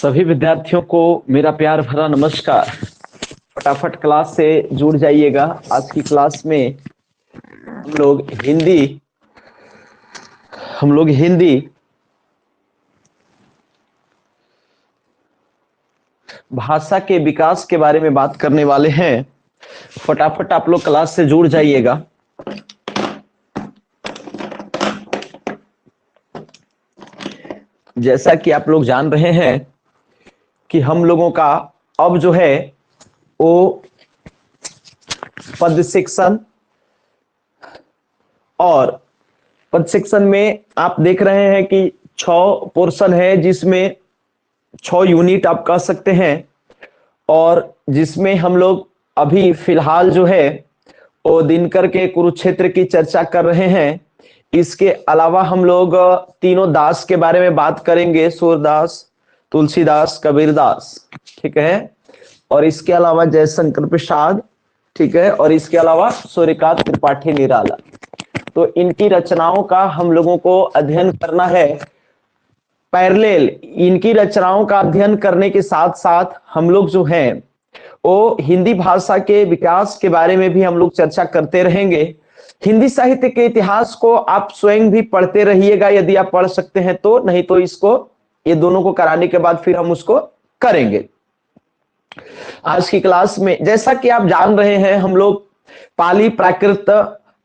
सभी विद्यार्थियों को मेरा प्यार भरा नमस्कार। फटाफट क्लास से जुड़ जाइएगा। आज की क्लास में हम लोग हिंदी भाषा के विकास के बारे में बात करने वाले हैं। फटाफट आप लोग क्लास से जुड़ जाइएगा। जैसा कि आप लोग जान रहे हैं कि हम लोगों का अब जो है वो पद शिक्षण और पद शिक्षण में आप देख रहे हैं कि 6 पोर्शन है, जिसमें 6 यूनिट आप कह सकते हैं, और जिसमें हम लोग अभी फिलहाल जो है वो दिनकर के कुरुक्षेत्र की चर्चा कर रहे हैं। इसके अलावा हम लोग तीनों दास के बारे में बात करेंगे, सूरदास, तुलसीदास, कबीरदास, ठीक है। और इसके अलावा जयशंकर प्रसाद, ठीक है। और इसके अलावा सूर्यकांत त्रिपाठी निराला। तो इनकी रचनाओं का हम लोगों को अध्ययन करना है। पैरेलल इनकी रचनाओं का अध्ययन करने के साथ साथ हम लोग जो हैं वो हिंदी भाषा के विकास के बारे में भी हम लोग चर्चा करते रहेंगे। हिंदी साहित्य के इतिहास को आप स्वयं भी पढ़ते रहिएगा, यदि आप पढ़ सकते हैं तो, नहीं तो इसको ये दोनों को कराने के बाद फिर हम उसको करेंगे। आज की क्लास में जैसा कि आप जान रहे हैं, हम लोग पाली, प्राकृत,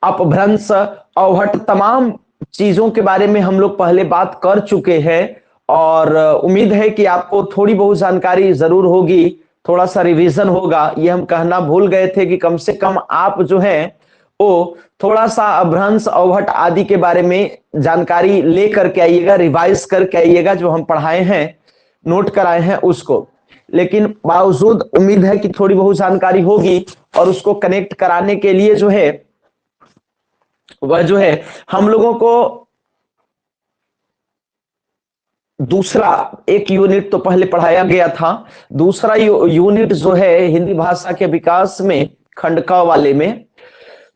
अपभ्रंश, अवहट तमाम चीजों के बारे में हम लोग पहले बात कर चुके हैं, और उम्मीद है कि आपको थोड़ी बहुत जानकारी जरूर होगी, थोड़ा सा रिवीजन होगा। ये हम कहना भूल गए थे कि कम से कम आप जो है वो थोड़ा सा अपभ्रंश, अवहट आदि के बारे में जानकारी ले करके आइएगा, रिवाइज करके आइएगा, जो हम पढ़ाए हैं, नोट कराए हैं उसको। लेकिन बावजूद उम्मीद है कि थोड़ी बहुत जानकारी होगी, और उसको कनेक्ट कराने के लिए जो है वह जो है हम लोगों को दूसरा एक यूनिट तो पहले पढ़ाया गया था। दूसरा यूनिट जो है हिंदी भाषा के विकास में खंड क वाले में,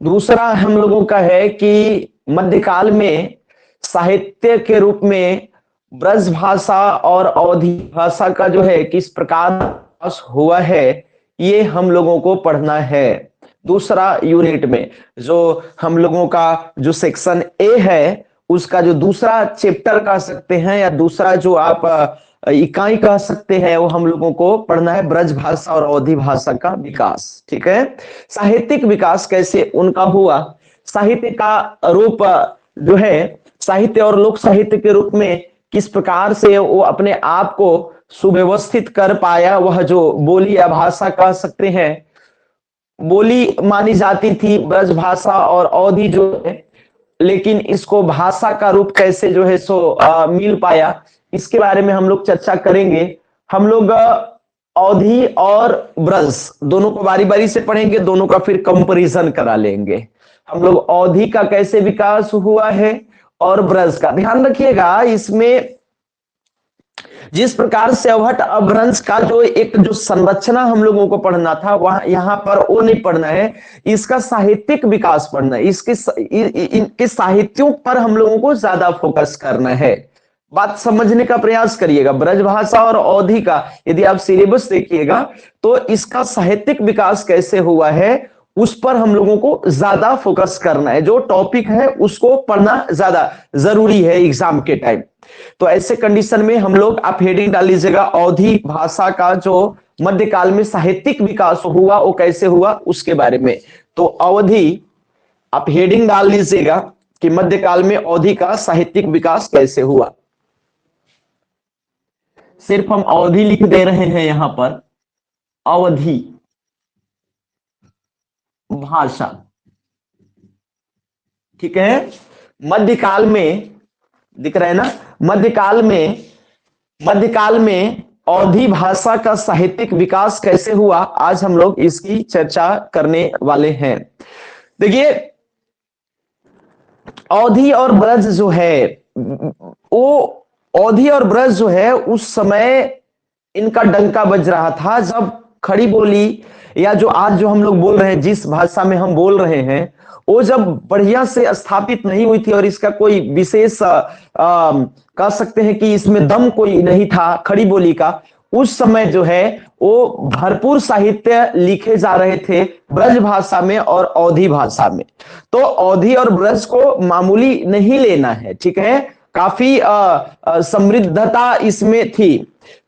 दूसरा हम लोगों का है कि मध्यकाल में साहित्य के रूप में ब्रज भाषा और अवधी भाषा का जो है किस प्रकार विकास हुआ है, ये हम लोगों को पढ़ना है। दूसरा यूनिट में जो हम लोगों का जो सेक्शन ए है, उसका जो दूसरा चैप्टर कह सकते हैं या दूसरा जो आप इकाई कह सकते हैं, वो हम लोगों को पढ़ना है ब्रज भाषा और अवधी भाषा का विकास, ठीक है। साहित्यिक विकास कैसे उनका हुआ, साहित्य का रूप जो है, साहित्य और लोक साहित्य के रूप में किस प्रकार से वो अपने आप को सुव्यवस्थित कर पाया। वह जो बोली या भाषा कह सकते हैं, बोली मानी जाती थी ब्रज भाषा और अवधी जो है, लेकिन इसको भाषा का रूप कैसे जो है सो मिल पाया, इसके बारे में हम लोग चर्चा करेंगे। हम लोग अवधी और ब्रज दोनों को बारी बारी से पढ़ेंगे, दोनों का फिर कंपैरिजन करा लेंगे। हम लोग अवधी का कैसे विकास हुआ है और ब्रज का ध्यान रखिएगा। इसमें जिस प्रकार से अवहट अपभ्रंश का जो एक जो संरचना हम लोगों को पढ़ना था, वहां यहाँ पर वो नहीं पढ़ना है, इसका साहित्यिक विकास पढ़ना है। इनके साहित्यों पर हम लोगों को ज्यादा फोकस करना है। बात समझने का प्रयास करिएगा। ब्रज भाषा और अवधी का यदि आप सिलेबस देखिएगा तो इसका साहित्यिक विकास कैसे हुआ है, उस पर हम लोगों को ज्यादा फोकस करना है। जो टॉपिक है उसको पढ़ना ज्यादा जरूरी है एग्जाम के टाइम। तो ऐसे कंडीशन में हम लोग, आप हेडिंग डाल लीजिएगा, अवधी भाषा का जो मध्यकाल में साहित्यिक विकास हुआ वो कैसे हुआ उसके बारे में। तो अवधि आप हेडिंग डाल लीजिएगा कि मध्यकाल में अवधि का साहित्यिक विकास कैसे हुआ। सिर्फ हम अवधि लिख दे रहे हैं यहां पर, अवधि भाषा, ठीक है। मध्यकाल में दिख रहा है ना, मध्यकाल में अवधी भाषा का साहित्यिक विकास कैसे हुआ, आज हम लोग इसकी चर्चा करने वाले हैं। देखिए, अवधी और ब्रज जो है, वो अवधी और ब्रज जो है उस समय इनका डंका बज रहा था, जब खड़ी बोली या जो आज जो हम लोग बोल रहे हैं, जिस भाषा में हम बोल रहे हैं, वो जब बढ़िया से स्थापित नहीं हुई थी और इसका कोई विशेष कह सकते हैं कि इसमें दम कोई नहीं था खड़ी बोली का, उस समय जो है वो भरपूर साहित्य लिखे जा रहे थे ब्रज भाषा में और अवधी भाषा में। तो अवधी और ब्रज को मामूली नहीं लेना है, ठीक है, काफी समृद्धता इसमें थी।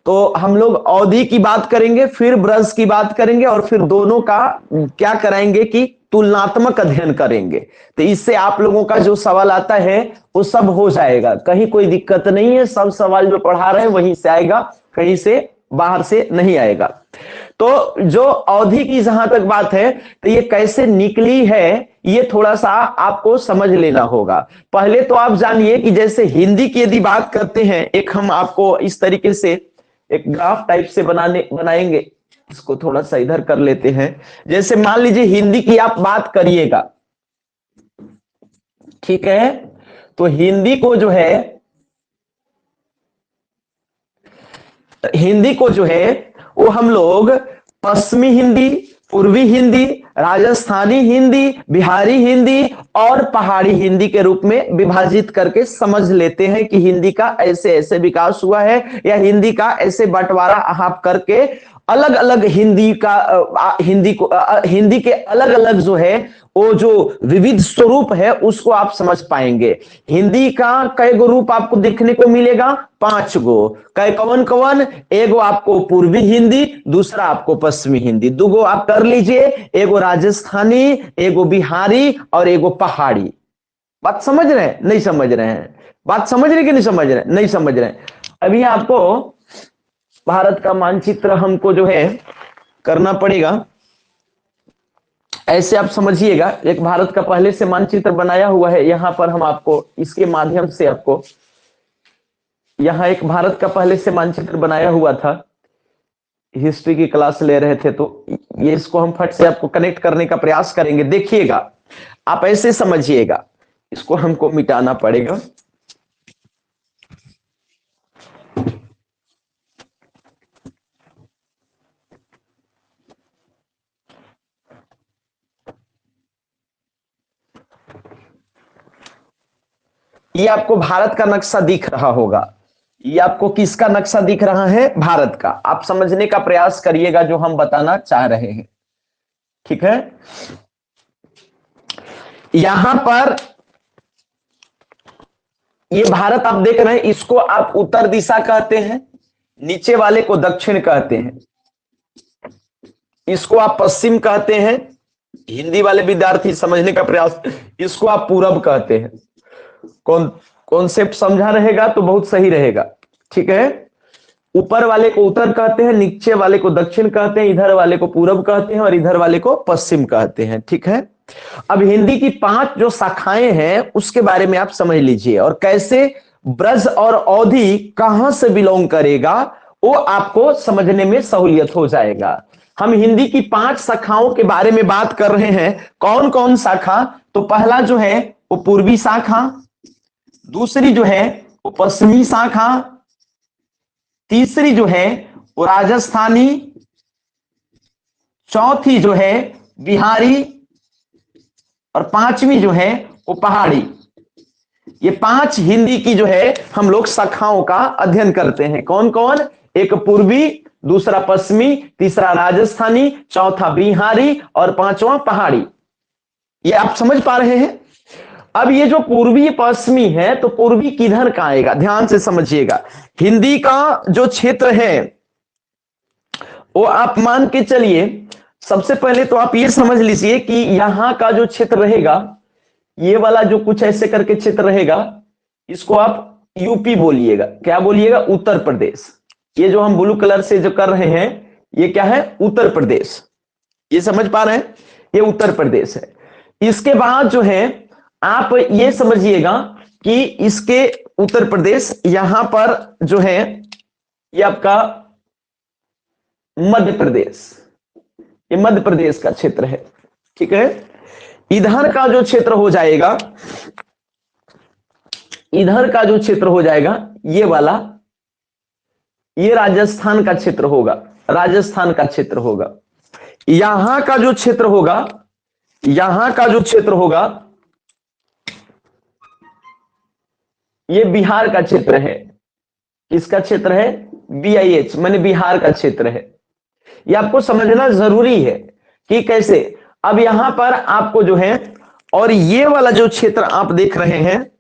तो हम लोग अवधी की बात करेंगे, फिर ब्रज की बात करेंगे और फिर दोनों का क्या कराएंगे कि तुलनात्मक अध्ययन करेंगे। तो इससे आप लोगों का जो सवाल आता है वो सब हो जाएगा, कहीं कोई दिक्कत नहीं है, सब सवाल जो पढ़ा रहे हैं वहीं से आएगा, कहीं से बाहर से नहीं आएगा। तो जो अवधि की जहां तक बात है, तो ये कैसे निकली है ये थोड़ा सा आपको समझ लेना होगा। पहले तो आप जानिए कि जैसे हिंदी की यदि बात करते हैं, एक हम आपको इस तरीके से एक ग्राफ टाइप से बनाएंगे, इसको थोड़ा सा इधर कर लेते हैं। जैसे मान लीजिए हिंदी की आप बात करिएगा, ठीक है, तो हिंदी को जो है वो हम लोग पश्चिमी हिंदी, पूर्वी हिंदी, राजस्थानी हिंदी, बिहारी हिंदी और पहाड़ी हिंदी के रूप में विभाजित करके समझ लेते हैं कि हिंदी का ऐसे ऐसे विकास हुआ है, या हिंदी का ऐसे बंटवारा आप करके अलग अलग हिंदी के अलग अलग जो है वो जो विविध स्वरूप है उसको आप समझ पाएंगे। हिंदी का कई गो रूप आपको देखने को मिलेगा, 5 गो। कौन कौन? एगो आपको पूर्वी हिंदी, दूसरा आपको पश्चिमी हिंदी, 2 गो आप कर लीजिए, एगो राजस्थानी, एगो बिहारी और एगो पहाड़ी। बात समझ रहे हैं? नहीं समझ रहे हैं? बात समझ रहे कि नहीं समझ रहे? नहीं समझ रहे। अभी आपको भारत का मानचित्र हमको जो है करना पड़ेगा, ऐसे आप समझिएगा। एक भारत का पहले से मानचित्र बनाया हुआ है, यहां पर हम आपको इसके माध्यम से आपको यहां एक भारत का पहले से मानचित्र बनाया हुआ था, हिस्ट्री की क्लास ले रहे थे, तो ये इसको हम फट से आपको कनेक्ट करने का प्रयास करेंगे। देखिएगा, आप ऐसे समझिएगा, इसको हमको मिटाना पड़ेगा। ये आपको भारत का नक्शा दिख रहा होगा, ये आपको किसका नक्शा दिख रहा है? भारत का। आप समझने का प्रयास करिएगा जो हम बताना चाह रहे हैं, ठीक है। यहां पर ये भारत आप देख रहे हैं, इसको आप उत्तर दिशा कहते हैं, नीचे वाले को दक्षिण कहते हैं, इसको आप पश्चिम कहते हैं, हिंदी वाले विद्यार्थी समझने का प्रयास, इसको आप पूरब कहते हैं। कॉन्सेप्ट समझा रहेगा तो बहुत सही रहेगा, ठीक है। ऊपर वाले को उत्तर कहते हैं, नीचे वाले को दक्षिण कहते हैं, इधर वाले को पूरब कहते हैं और इधर वाले को पश्चिम कहते हैं, ठीक है। अब हिंदी की 5 जो शाखाएं हैं उसके बारे में आप समझ लीजिए, और कैसे ब्रज और अवधी कहां से बिलोंग करेगा वो आपको समझने में सहूलियत हो जाएगा। हम हिंदी की 5 शाखाओं के बारे में बात कर रहे हैं। कौन कौन शाखा? तो पहला जो है वो पूर्वी शाखा, दूसरी जो है वो पश्चिमी शाखा, तीसरी जो है वो राजस्थानी, चौथी जो है बिहारी और 5वीं जो है वो पहाड़ी। ये 5 हिंदी की जो है हम लोग शाखाओं का अध्ययन करते हैं। कौन कौन? एक पूर्वी, दूसरा पश्चिमी, तीसरा राजस्थानी, चौथा बिहारी और 5वां पहाड़ी। ये आप समझ पा रहे हैं? अब ये जो पूर्वी पश्चिमी है, तो पूर्वी किधर का आएगा? ध्यान से समझिएगा। हिंदी का जो क्षेत्र है वो आप मान के चलिए, सबसे पहले तो आप ये समझ लीजिए कि यहां का जो क्षेत्र रहेगा, ये वाला जो कुछ ऐसे करके क्षेत्र रहेगा, इसको आप यूपी बोलिएगा। क्या बोलिएगा? उत्तर प्रदेश। ये जो हम ब्लू कलर से जो कर रहे हैं, ये क्या है? उत्तर प्रदेश। ये समझ पा रहे हैं? ये उत्तर प्रदेश है। इसके बाद जो है आप ये समझिएगा कि इसके उत्तर प्रदेश, यहां पर जो है ये आपका मध्य प्रदेश, ये मध्य प्रदेश का क्षेत्र है, ठीक है। इधर का जो क्षेत्र हो जाएगा, इधर का जो क्षेत्र हो जाएगा ये वाला, ये राजस्थान का क्षेत्र होगा, राजस्थान का क्षेत्र होगा। यहां का जो क्षेत्र होगा, यहां का जो क्षेत्र होगा, ये बिहार का क्षेत्र है। किसका क्षेत्र है? BIH माने बिहार का क्षेत्र है। ये आपको समझना जरूरी है कि कैसे। अब यहां पर आपको जो है, और ये वाला जो क्षेत्र आप देख रहे हैं,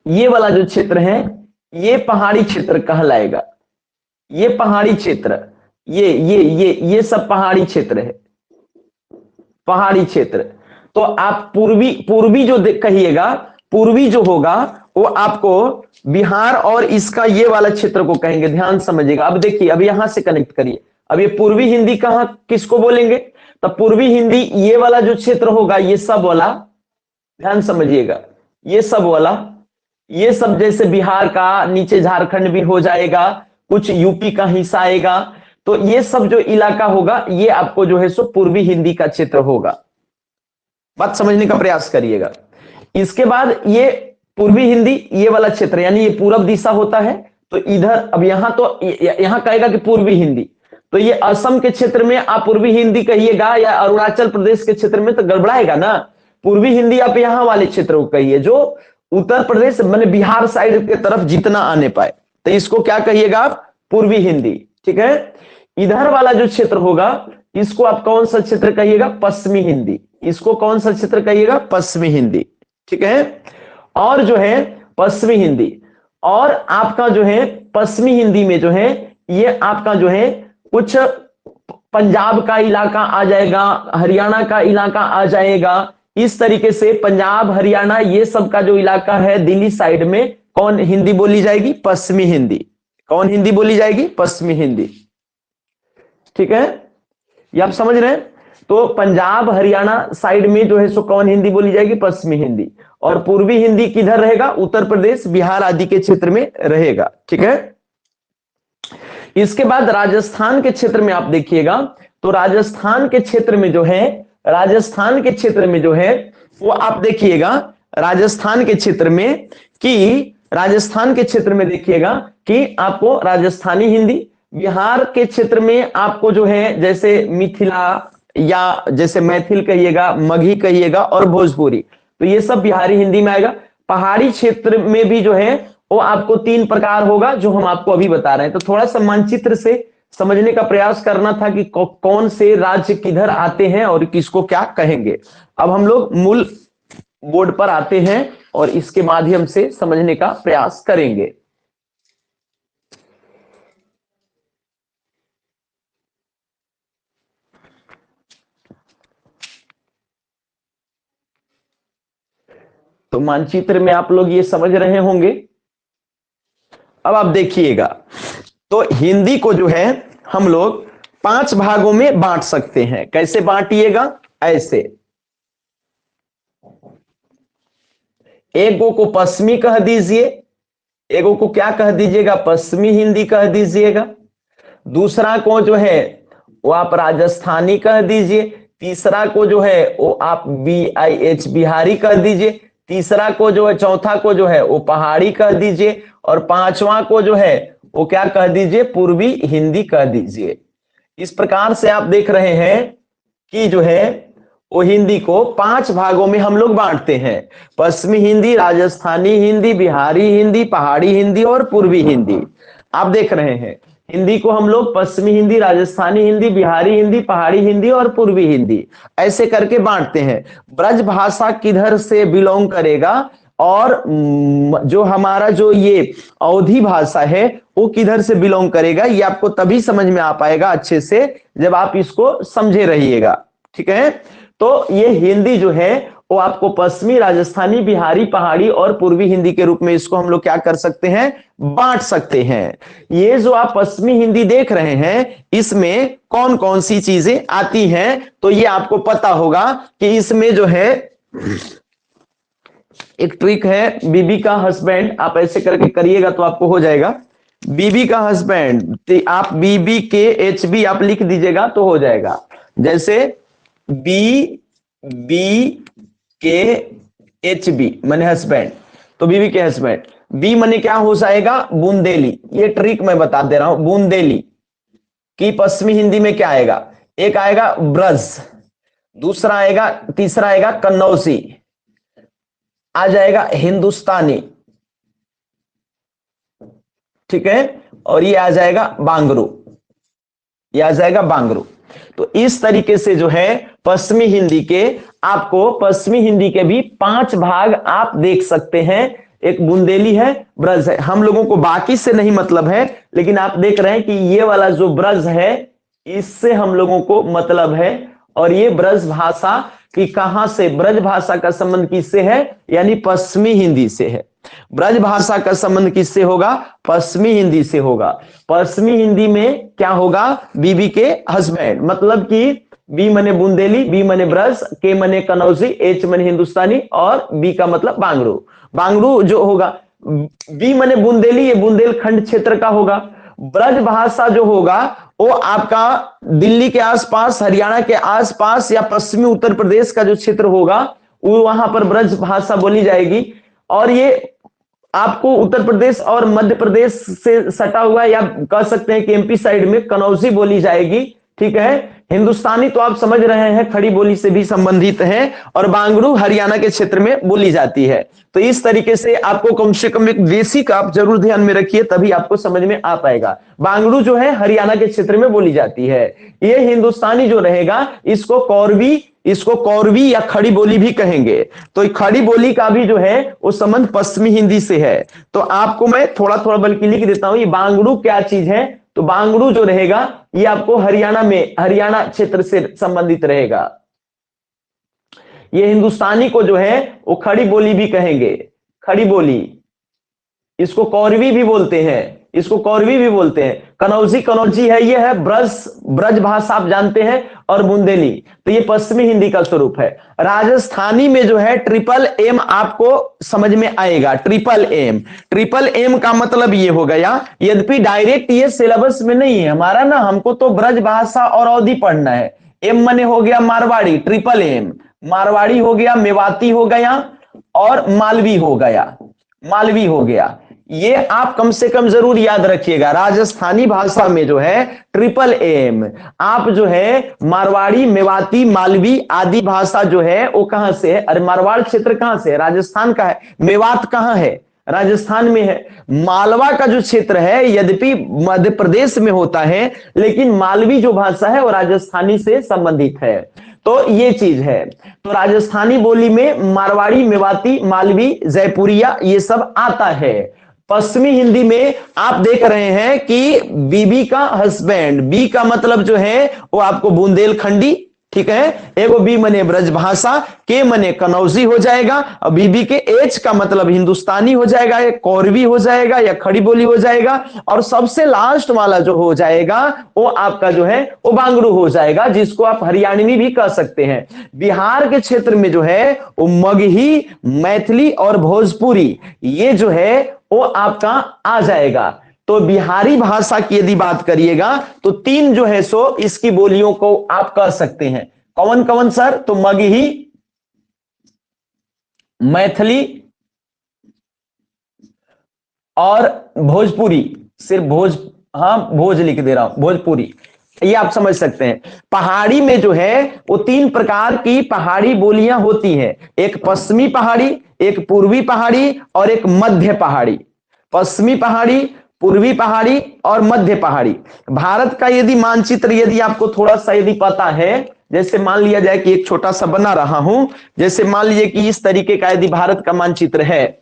ये वाला जो क्षेत्र है, ये पहाड़ी क्षेत्र कहलाएगा। ये पहाड़ी क्षेत्र, ये सब पहाड़ी क्षेत्र है, पहाड़ी क्षेत्र। तो आप पूर्वी पूर्वी जो कहिएगा, पूर्वी जो होगा वो आपको बिहार और इसका ये वाला क्षेत्र को कहेंगे। ध्यान समझिएगा। अब देखिए, अब यहां से कनेक्ट करिए। अब ये पूर्वी हिंदी कहां किसको बोलेंगे? तो पूर्वी हिंदी ये वाला जो क्षेत्र होगा, ये सब वाला, ध्यान समझिएगा, ये सब वाला, ये सब जैसे बिहार का, नीचे झारखंड भी हो जाएगा, कुछ यूपी का हिस्सा आएगा। तो ये सब जो इलाका होगा, ये आपको जो है सो पूर्वी हिंदी का क्षेत्र होगा। बात समझने का प्रयास करिएगा। इसके बाद ये पूर्वी हिंदी, ये वाला क्षेत्र, यानी ये पूरब दिशा होता है। तो इधर, अब यहां तो यहां कहेगा कि पूर्वी हिंदी, तो ये असम के क्षेत्र में आप पूर्वी हिंदी कहिएगा, या अरुणाचल प्रदेश के क्षेत्र में तो गड़बड़ाएगा ना। पूर्वी हिंदी आप यहां वाले क्षेत्र को कहिए, जो उत्तर प्रदेश माने बिहार साइड के तरफ जितना आने पाए, तो इसको क्या कहिएगा आप? पूर्वी हिंदी। ठीक है। इधर वाला जो क्षेत्र होगा, इसको आप कौन सा क्षेत्र कहिएगा? पश्चिमी हिंदी। इसको कौन सा क्षेत्र कहिएगा? पश्चिमी हिंदी। ठीक है। और जो है पश्चिमी हिंदी, और आपका जो है पश्चिमी हिंदी में जो है, ये आपका जो है कुछ पंजाब का इलाका आ जाएगा, हरियाणा का इलाका आ जाएगा। इस तरीके से पंजाब, हरियाणा, ये सब का जो इलाका है दिल्ली साइड में, कौन हिंदी बोली जाएगी? पश्चिमी हिंदी। कौन हिंदी बोली जाएगी? पश्चिमी हिंदी। ठीक है, ये आप समझ रहे हैं। तो पंजाब, हरियाणा साइड में जो है सो कौन हिंदी बोली जाएगी? पश्चिमी हिंदी। और पूर्वी हिंदी किधर रहेगा? उत्तर प्रदेश, बिहार आदि के क्षेत्र में रहेगा। ठीक है। इसके बाद राजस्थान के क्षेत्र में आप देखिएगा, तो राजस्थान के क्षेत्र में जो है, राजस्थान के क्षेत्र में जो है वो आप देखिएगा, राजस्थान के क्षेत्र में कि, राजस्थान के क्षेत्र में देखिएगा कि आपको राजस्थानी हिंदी, बिहार के क्षेत्र में आपको जो है जैसे मिथिला, या जैसे मैथिल कहिएगा, मगही कहिएगा, और भोजपुरी, तो ये सब बिहारी हिंदी में आएगा। पहाड़ी क्षेत्र में भी जो है वो आपको 3 प्रकार होगा, जो हम आपको अभी बता रहे हैं। तो थोड़ा सा मानचित्र से समझने का प्रयास करना था कि कौन से राज्य किधर आते हैं और किसको क्या कहेंगे। अब हम लोग मूल बोर्ड पर आते हैं और इसके माध्यम से समझने का प्रयास करेंगे। तो मानचित्र में आप लोग ये समझ रहे होंगे। अब आप देखिएगा, तो हिंदी को जो है हम लोग 5 भागों में बांट सकते हैं। कैसे बांटिएगा? ऐसे, एक को पश्चिमी कह दीजिए, एक को क्या कह दीजिएगा? पश्चिमी हिंदी कह दीजिएगा। दूसरा को जो है वो आप राजस्थानी कह दीजिए। तीसरा को जो है वो आप BIH बिहारी कह दीजिए। तीसरा को जो है, चौथा को जो है वो पहाड़ी कह दीजिए। और पांचवा को जो है वो क्या कह दीजिए? पूर्वी हिंदी कह दीजिए। इस प्रकार से आप देख रहे हैं कि जो है वो हिंदी को 5 भागों में हम लोग बांटते हैं। पश्चिमी हिंदी, राजस्थानी हिंदी, बिहारी हिंदी, पहाड़ी हिंदी और पूर्वी हिंदी। आप देख रहे हैं हिंदी को हम लोग पश्चिमी हिंदी, राजस्थानी हिंदी, बिहारी हिंदी, पहाड़ी हिंदी और पूर्वी हिंदी ऐसे करके बांटते हैं। ब्रज भाषा किधर से बिलोंग करेगा और जो हमारा जो ये अवधी भाषा है वो किधर से बिलोंग करेगा, ये आपको तभी समझ में आ पाएगा अच्छे से जब आप इसको समझे रहिएगा। ठीक है। तो ये हिंदी जो है वो आपको पश्चिमी, राजस्थानी, बिहारी, पहाड़ी और पूर्वी हिंदी के रूप में इसको हम लोग क्या कर सकते हैं? बांट सकते हैं। ये जो आप पश्चिमी हिंदी देख रहे हैं, इसमें कौन कौन सी चीजें आती हैं, तो ये आपको पता होगा कि इसमें जो है एक ट्रिक है, बीबी का हस्बैंड, आप ऐसे करके करिएगा तो आपको हो जाएगा। बीबी का हस्बैंड, आप BBKHB आप लिख दीजिएगा तो हो जाएगा। जैसे BBKHB माने हस्बैंड, तो बीबी के हस्बैंड। बी मने क्या हो जाएगा, बुंदेली। ये ट्रिक मैं बता दे रहा हूं, बुंदेली की पश्चिमी हिंदी में क्या आएगा, एक आएगा ब्रज, दूसरा आएगा, तीसरा आएगा कन्नौजी, आ जाएगा हिंदुस्तानी, ठीक है, और ये आ जाएगा बांगरू, ये आ जाएगा बांगरू। तो इस तरीके से जो है पश्चिमी हिंदी के, आपको पश्चिमी हिंदी के भी 5 भाग आप देख सकते हैं। एक बुंदेली है, ब्रज है, हम लोगों को बाकी से नहीं मतलब है, लेकिन आप देख रहे हैं कि ये वाला जो ब्रज है इससे हम लोगों को मतलब है। और ये ब्रज भाषा की कहां से, ब्रज भाषा का संबंध किससे है, यानी पश्चिमी हिंदी से है। ब्रज भाषा का संबंध किससे होगा, पश्चिमी हिंदी से होगा। पश्चिमी हिंदी में क्या होगा, बीबी के हस्बैंड, मतलब कि बी मने बुंदेली, बी मने ब्रज, के मने कनौजी, एच मने हिंदुस्तानी और बी का मतलब बांगरू। बांगरू जो होगा, बी मने बुंदेली, ये बुंदेलखंड क्षेत्र का होगा। ब्रज भाषा जो होगा वो आपका दिल्ली के आसपास, हरियाणा के आसपास या पश्चिमी उत्तर प्रदेश का जो क्षेत्र होगा वो वहां पर ब्रज भाषा बोली जाएगी। और ये आपको उत्तर प्रदेश और मध्य प्रदेश से सटा हुआ, या कह सकते हैं कि एमपी साइड में कनौजी बोली जाएगी, ठीक है। हिंदुस्तानी तो आप समझ रहे हैं खड़ी बोली से भी संबंधित है, और बांगरू हरियाणा के क्षेत्र में बोली जाती है। तो इस तरीके से आपको कम से कम एक बेसिक आप जरूर ध्यान में रखिए, तभी आपको समझ में आ पाएगा। बांगरू जो है हरियाणा के क्षेत्र में बोली जाती है। ये हिंदुस्तानी जो रहेगा इसको कौरवी या खड़ी बोली भी कहेंगे। तो खड़ी बोली का भी जो है वो संबंध पश्चिमी हिंदी से है। तो आपको मैं थोड़ा थोड़ा बल्कि लिख देता हूं, ये बांगरू क्या चीज है। तो बांगरू जो रहेगा ये आपको हरियाणा क्षेत्र से संबंधित रहेगा। ये हिंदुस्तानी को जो है वो खड़ी बोली भी कहेंगे, खड़ी बोली। इसको कौरवी भी बोलते हैं, इसको कौरवी भी बोलते हैं। कनौजी है, ये है ब्रज भाषा आप जानते हैं, और बुंदेली, तो ये पश्चिमी हिंदी का स्वरूप है। राजस्थानी में जो है ट्रिपल एम आपको समझ में आएगा। ट्रिपल एम का मतलब ये हो गया, यद्यपि डायरेक्ट ये सिलेबस में नहीं है हमारा ना, हमको तो ब्रज भाषा और अवधि पढ़ना है। एम मने हो गया मारवाड़ी, ट्रिपल एम मारवाड़ी हो गया, मेवाती हो गया और मालवी हो गया। ये आप कम से कम जरूर याद रखिएगा। राजस्थानी भाषा में जो है ट्रिपल एम, आप जो है मारवाड़ी, मेवाती, मालवी आदि भाषा जो है वो कहां से है, अरे मारवाड़ क्षेत्र कहां से है, राजस्थान का है। मेवात कहां है, राजस्थान में है। मालवा का जो क्षेत्र है यद्यपि मध्य प्रदेश में होता है, लेकिन मालवी जो भाषा है वो राजस्थानी से संबंधित है। तो ये चीज है। तो राजस्थानी बोली में मारवाड़ी, मेवाती, मालवी, जयपुरिया ये सब आता है। पश्चिमी हिंदी में आप देख रहे हैं कि बीबी का हस्बैंड, बी का मतलब जो है वो आपको बुंदेलखंडी, ठीक है। एगो बी मने ब्रज भाषा, के मने कनौजी हो जाएगा, और बीबी के एच का मतलब हिंदुस्तानी हो जाएगा, या कौरवी हो जाएगा, या खड़ी बोली हो जाएगा, और सबसे लास्ट वाला जो हो जाएगा वो आपका जो है वो बांगरू हो जाएगा, जिसको आप हरियाणवी भी कह सकते हैं। बिहार के क्षेत्र में जो है वो मगही, मैथिली और भोजपुरी ये जो है वो आपका आ जाएगा। तो बिहारी भाषा की यदि बात करिएगा तो 3 जो है सो इसकी बोलियों को आप कर सकते हैं। कौन कौन सर, तो मगही, मैथिली और भोजपुरी। सिर्फ भोज लिख दे रहा हूं, भोजपुरी, ये आप समझ सकते हैं। पहाड़ी में जो है वो 3 प्रकार की पहाड़ी बोलियां होती हैं, एक पश्चिमी पहाड़ी, एक पूर्वी पहाड़ी और एक मध्य पहाड़ी। पश्चिमी पहाड़ी, पूर्वी पहाड़ी और मध्य पहाड़ी। भारत का यदि मानचित्र यदि आपको थोड़ा सा यदि पता है, जैसे मान लिया जाए कि एक छोटा सा बना रहा हूं, जैसे मान लीजिए कि इस तरीके का यदि भारत का मानचित्र है,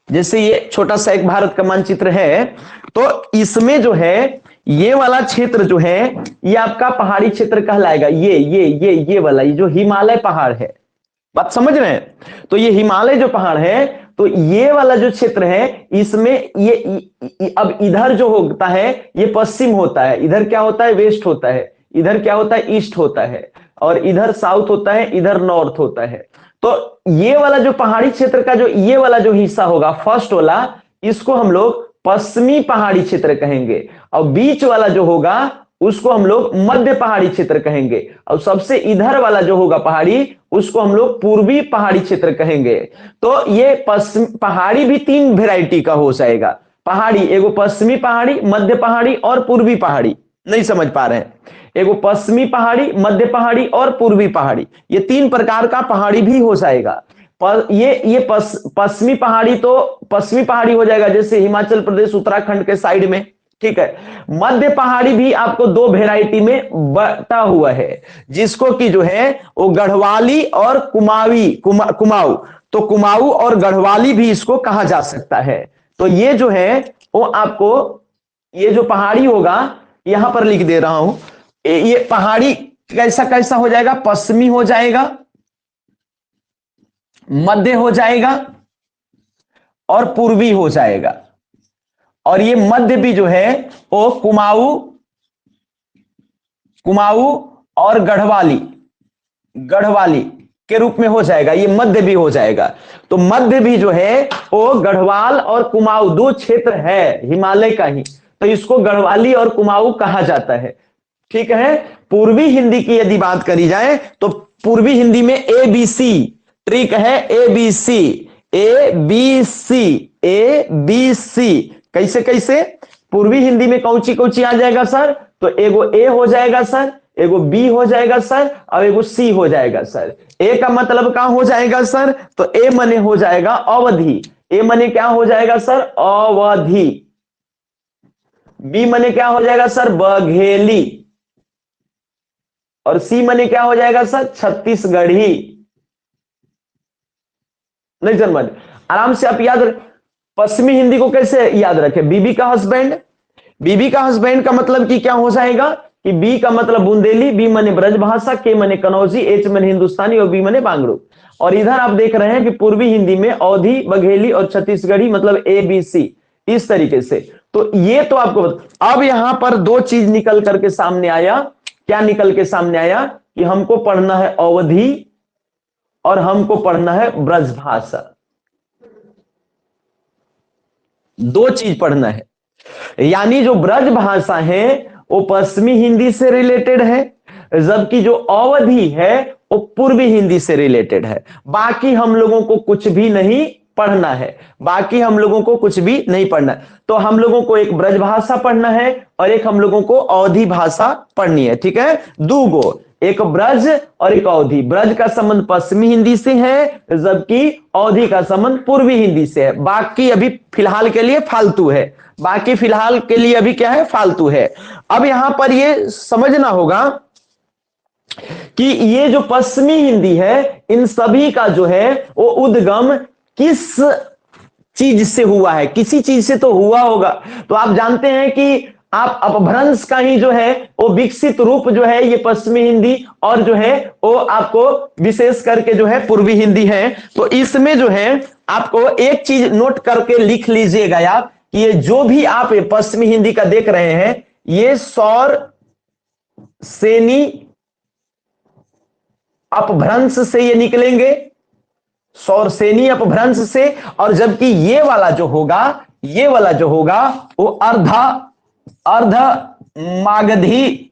जैसे ये छोटा सा एक भारत का मानचित्र है, तो इसमें जो है ये वाला क्षेत्र जो है ये आपका पहाड़ी क्षेत्र कहलाएगा। ये वाला, ये जो हिमालय पहाड़ है, बात समझ रहे हैं। तो ये हिमालय जो पहाड़ है, तो ये वाला जो क्षेत्र है इसमें ये अब इधर जो होता है ये पश्चिम होता है, इधर क्या होता है वेस्ट होता है, इधर क्या होता है ईस्ट होता है, और इधर साउथ होता है, इधर नॉर्थ होता है। तो ये वाला जो पहाड़ी क्षेत्र का जो ये वाला जो हिस्सा होगा फर्स्ट वाला, इसको हम लोग पश्चिमी पहाड़ी क्षेत्र कहेंगे, और बीच वाला जो होगा उसको हम लोग मध्य पहाड़ी क्षेत्र कहेंगे, और सबसे इधर वाला जो होगा पहाड़ी उसको हम लोग पूर्वी पहाड़ी क्षेत्र कहेंगे। तो ये पहाड़ी भी 3 वेराइटी का हो जाएगा। पहाड़ी एगो पश्चिमी पहाड़ी, मध्य पहाड़ी और पूर्वी पहाड़ी। नहीं समझ पा रहे हैं? एगो पश्चिमी पहाड़ी, मध्य पहाड़ी और पूर्वी पहाड़ी, ये 3 प्रकार का पहाड़ी भी हो जाएगा। ये पश्चिमी पहाड़ी तो पश्चिमी पहाड़ी हो जाएगा, जैसे हिमाचल प्रदेश उत्तराखंड के साइड में, ठीक है। मध्य पहाड़ी भी आपको 2 वेराइटी में बटा हुआ है, जिसको कि जो है वो गढ़वाली और कुमाऊं, तो कुमाऊं और गढ़वाली भी इसको कहा जा सकता है। तो ये जो है वो आपको ये जो पहाड़ी होगा यहां पर लिख दे रहा हूं, ये पहाड़ी कैसा कैसा हो जाएगा, पश्चिमी हो जाएगा, मध्य हो जाएगा और पूर्वी हो जाएगा। और ये मध्य भी जो है वो कुमाऊं और गढ़वाली के रूप में हो जाएगा, ये मध्य भी हो जाएगा। तो मध्य भी जो है वो गढ़वाल और कुमाऊं 2 क्षेत्र है हिमालय का ही, तो इसको गढ़वाली और कुमाऊं कहा जाता है, ठीक है। पूर्वी हिंदी की यदि बात करी जाए तो पूर्वी हिंदी में ABC ट्रिक है, ABC कैसे कैसे पूर्वी हिंदी में कौची आ जाएगा सर, तो एगो ए हो जाएगा सर, एगो बी हो जाएगा सर, और एगो सी हो जाएगा सर। ए का मतलब क्या हो जाएगा सर, तो ए मने हो जाएगा अवधि, ए मने क्या हो जाएगा सर, अवधि। बी मने क्या हो जाएगा सर, बघेली, और सी मने क्या हो जाएगा सर, छत्तीसगढ़ी। नहीं समझ, आराम से आप याद रख। पश्चिमी हिंदी को कैसे याद रखें, बीबी का हस्बैंड, बीबी का हस्बैंड का मतलब कि क्या हो जाएगा कि बी का मतलब बुंदेली, बी मने ब्रजभाषा, के मने कनौजी, एच मने हिंदुस्तानी और बी मने बांगड़ू। और इधर आप देख रहे हैं कि पूर्वी हिंदी में अवधी, बघेली और छत्तीसगढ़ी, मतलब ABC, इस तरीके से। तो ये तो आपको अब यहां पर 2 चीज निकल करके सामने आया। क्या निकल के सामने आया कि हमको पढ़ना है अवधी और हमको पढ़ना है ब्रजभाषा, 2 चीज पढ़ना है। यानी जो ब्रज भाषा है वो पश्चिमी हिंदी से रिलेटेड है, जबकि जो अवधी है वो पूर्वी हिंदी से रिलेटेड है। बाकी हम लोगों को कुछ भी नहीं पढ़ना है, बाकी हम लोगों को कुछ भी नहीं पढ़ना है। तो हम लोगों को एक ब्रज भाषा पढ़ना है और एक हम लोगों को अवधी भाषा पढ़नी है, ठीक है। 2 गो, एक ब्रज और एक अवधी। ब्रज का संबंध पश्चिमी हिंदी से है, जबकि अवधी का संबंध पूर्वी हिंदी से है। बाकी अभी फिलहाल के लिए फालतू है, बाकी फिलहाल के लिए अभी क्या है, फालतू है। अब यहां पर ये समझना होगा कि ये जो पश्चिमी हिंदी है, इन सभी का जो है वो उद्गम किस चीज से हुआ है, किसी चीज से तो हुआ होगा। तो आप जानते हैं कि आप अपभ्रंश का ही जो है वो विकसित रूप जो है ये पश्चिमी हिंदी, और जो है वो आपको विशेष करके जो है पूर्वी हिंदी है। तो इसमें जो है आपको एक चीज नोट करके लिख लीजिएगा आप कि ये जो भी आप पश्चिमी हिंदी का देख रहे हैं, ये सौर सेनी अपभ्रंश से ये निकलेंगे, सौर सेनी अपभ्रंश से। और जबकि ये वाला जो होगा वो अर्ध मागधी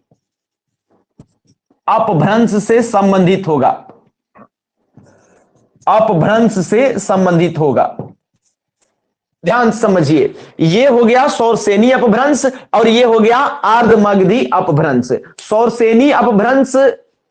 अपभ्रंश से संबंधित होगा, अपभ्रंश से संबंधित होगा। ध्यान समझिए, ये हो गया सौरसेनी अपभ्रंश और ये हो गया अर्धमागधी अपभ्रंश। सौरसेनी अपभ्रंश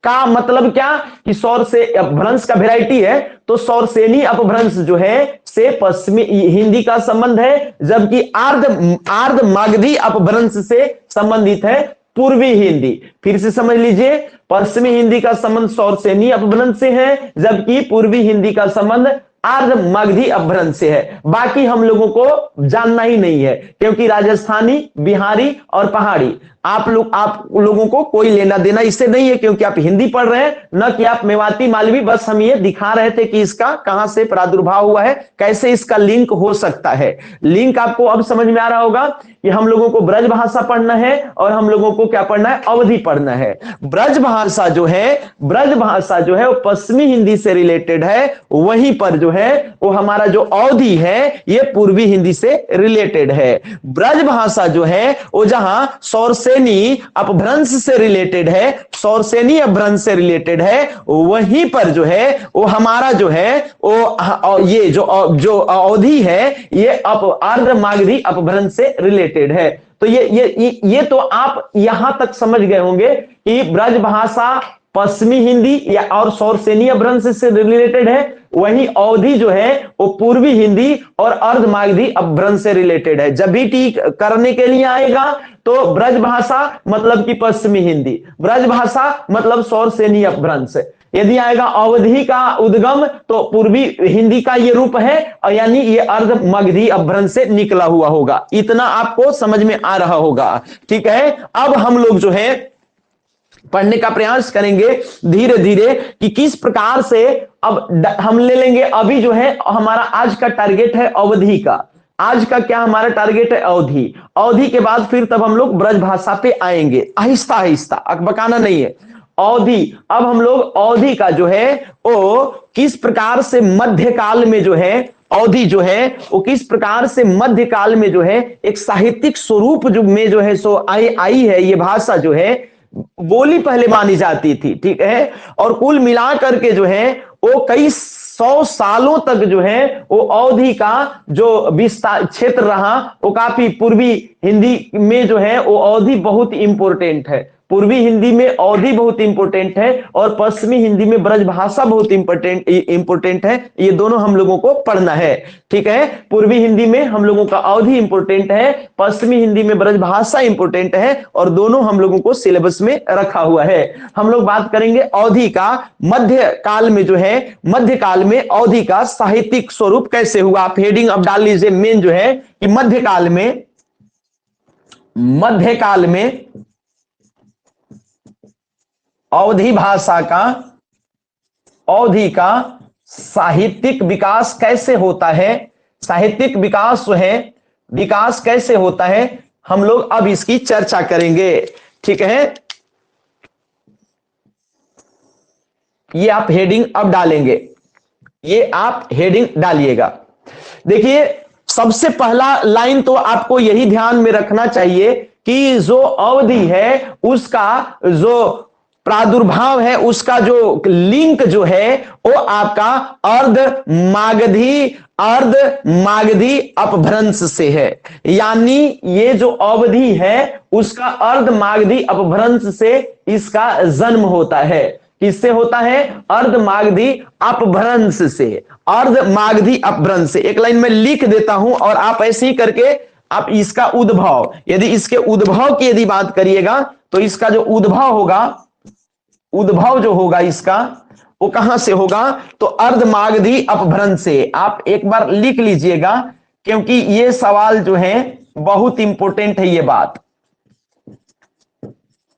का मतलब क्या कि सौर से अपभ्रंश का वैरायटी है, तो सौरसेनी अपभ्रंश जो है से पश्चिमी हिंदी का संबंध है, जबकि अर्धमागधी अपभ्रंश से संबंधित है पूर्वी हिंदी। फिर से समझ लीजिए, पश्चिमी हिंदी का संबंध सौरसेनी अपभ्रंश से है, जबकि पूर्वी हिंदी का संबंध आर्य मागधी अपभ्रंश से है। बाकी हम लोगों को जानना ही नहीं है, क्योंकि राजस्थानी, बिहारी और पहाड़ी आप लोगों को कोई लेना देना इससे नहीं है, क्योंकि आप हिंदी पढ़ रहे हैं, न कि आप मेवाती मालवी। बस हम ये दिखा रहे थे कि इसका कहां से प्रादुर्भाव हुआ है, कैसे इसका लिंक हो सकता है। लिंक आपको अब समझ में आ रहा होगा कि हम लोगों को ब्रज भाषा पढ़ना है और हम लोगों को क्या पढ़ना है, अवधी पढ़ना है। ब्रज भाषा जो है वो पश्चिमी हिंदी से रिलेटेड है, वहीं पर जो है वो हमारा जो अवधी है ये पूर्वी हिंदी से रिलेटेड है। ब्रज भाषा जो है वो जहां सौरसेनी अपभ्रंश से रिलेटेड है, सौरसेनी अपभ्रंश से रिलेटेड है, वहीं पर जो है वो हमारा जो है वो ये जो अवधी है ये आर्य मागधी अपभ्रंश से रिलेटेड है। तो ये तो आप यहां तक समझ गए होंगे कि ब्रज भाषा पश्चिमी हिंदी या और सौरसेनी अपभ्रंश से रिलेटेड है, वहीं अवधी जो है वो पूर्वी हिंदी और अर्ध मागधी अपभ्रंश से रिलेटेड है। जब भी टी करने के लिए आएगा तो ब्रज भाषा मतलब कि पश्चिमी हिंदी, ब्रज भाषा मतलब सौरसेनी अपभ्रंश। यदि आएगा अवधी का उद्गम तो पूर्वी हिंदी का ये रूप है, और यानी ये अर्ध मगधी अपभ्रंश से निकला हुआ होगा। इतना आपको समझ में आ रहा होगा, ठीक है। अब हम लोग जो है पढ़ने का प्रयास करेंगे धीरे धीरे कि किस प्रकार से। अब हम ले लेंगे, अभी जो है हमारा आज का टारगेट है अवधि का। आज का क्या हमारा टारगेट है, अवधि। अवधि के बाद फिर तब हम लोग ब्रज भाषा पे आएंगे, आहिस्ता आहिस्ता, अकबकाना नहीं है। अवधि, अब हम लोग अवधि का जो है वो किस प्रकार से मध्यकाल में जो है अवधि जो है वो किस प्रकार से मध्यकाल में जो है एक साहित्यिक स्वरूप जो में जो है सो आई है। ये भाषा जो है बोली पहले मानी जाती थी, ठीक है, और कुल मिलाकर के जो है वो कई 100 सालों तक जो है वो अवधि का जो विस्तार क्षेत्र रहा वो काफी पूर्वी हिंदी में जो है वो अवधि बहुत इंपॉर्टेंट है। पूर्वी हिंदी में अवधि बहुत इंपॉर्टेंट है और पश्चिमी हिंदी में ब्रज भाषा बहुत इंपॉर्टेंट है। ये दोनों हम लोगों को पढ़ना है, ठीक है। पूर्वी हिंदी में हम लोगों का अवधि इंपॉर्टेंट है, पश्चिमी हिंदी में ब्रज भाषा इंपॉर्टेंट है, और दोनों हम लोगों को सिलेबस में रखा हुआ है। हम लोग बात करेंगे अवधि का मध्यकाल में जो है, मध्यकाल में अवधि का साहित्यिक स्वरूप कैसे हुआ। आप हेडिंग अब डाल लीजिए मेन जो है कि मध्यकाल में अवधि भाषा का, अवधि का साहित्यिक विकास कैसे होता है। साहित्यिक विकास जो है, विकास कैसे होता है, हम लोग अब इसकी चर्चा करेंगे, ठीक है। ये आप हेडिंग अब डालेंगे, ये आप हेडिंग डालिएगा। देखिए सबसे पहला लाइन तो आपको यही ध्यान में रखना चाहिए कि जो अवधि है उसका जो प्रादुर्भाव है, उसका जो लिंक जो है वो आपका अर्ध मागधी अपभ्रंश से है। यानी ये जो अवधि है उसका अर्ध मागधी अपभ्रंश से इसका जन्म होता है। किससे होता है, अर्ध मागधी अपभ्रंश से, अर्ध मागधी अपभ्रंश से। एक लाइन में लिख देता हूं और आप ऐसे ही करके आप इसका उद्भव, यदि इसके उद्भव की यदि बात करिएगा तो इसका जो उद्भव होगा, उद्भव जो होगा इसका वो कहां से होगा, तो अर्ध मागधी अपभ्रंश से। आप एक बार लिख लीजिएगा क्योंकि ये सवाल जो है बहुत इंपॉर्टेंट है। ये बात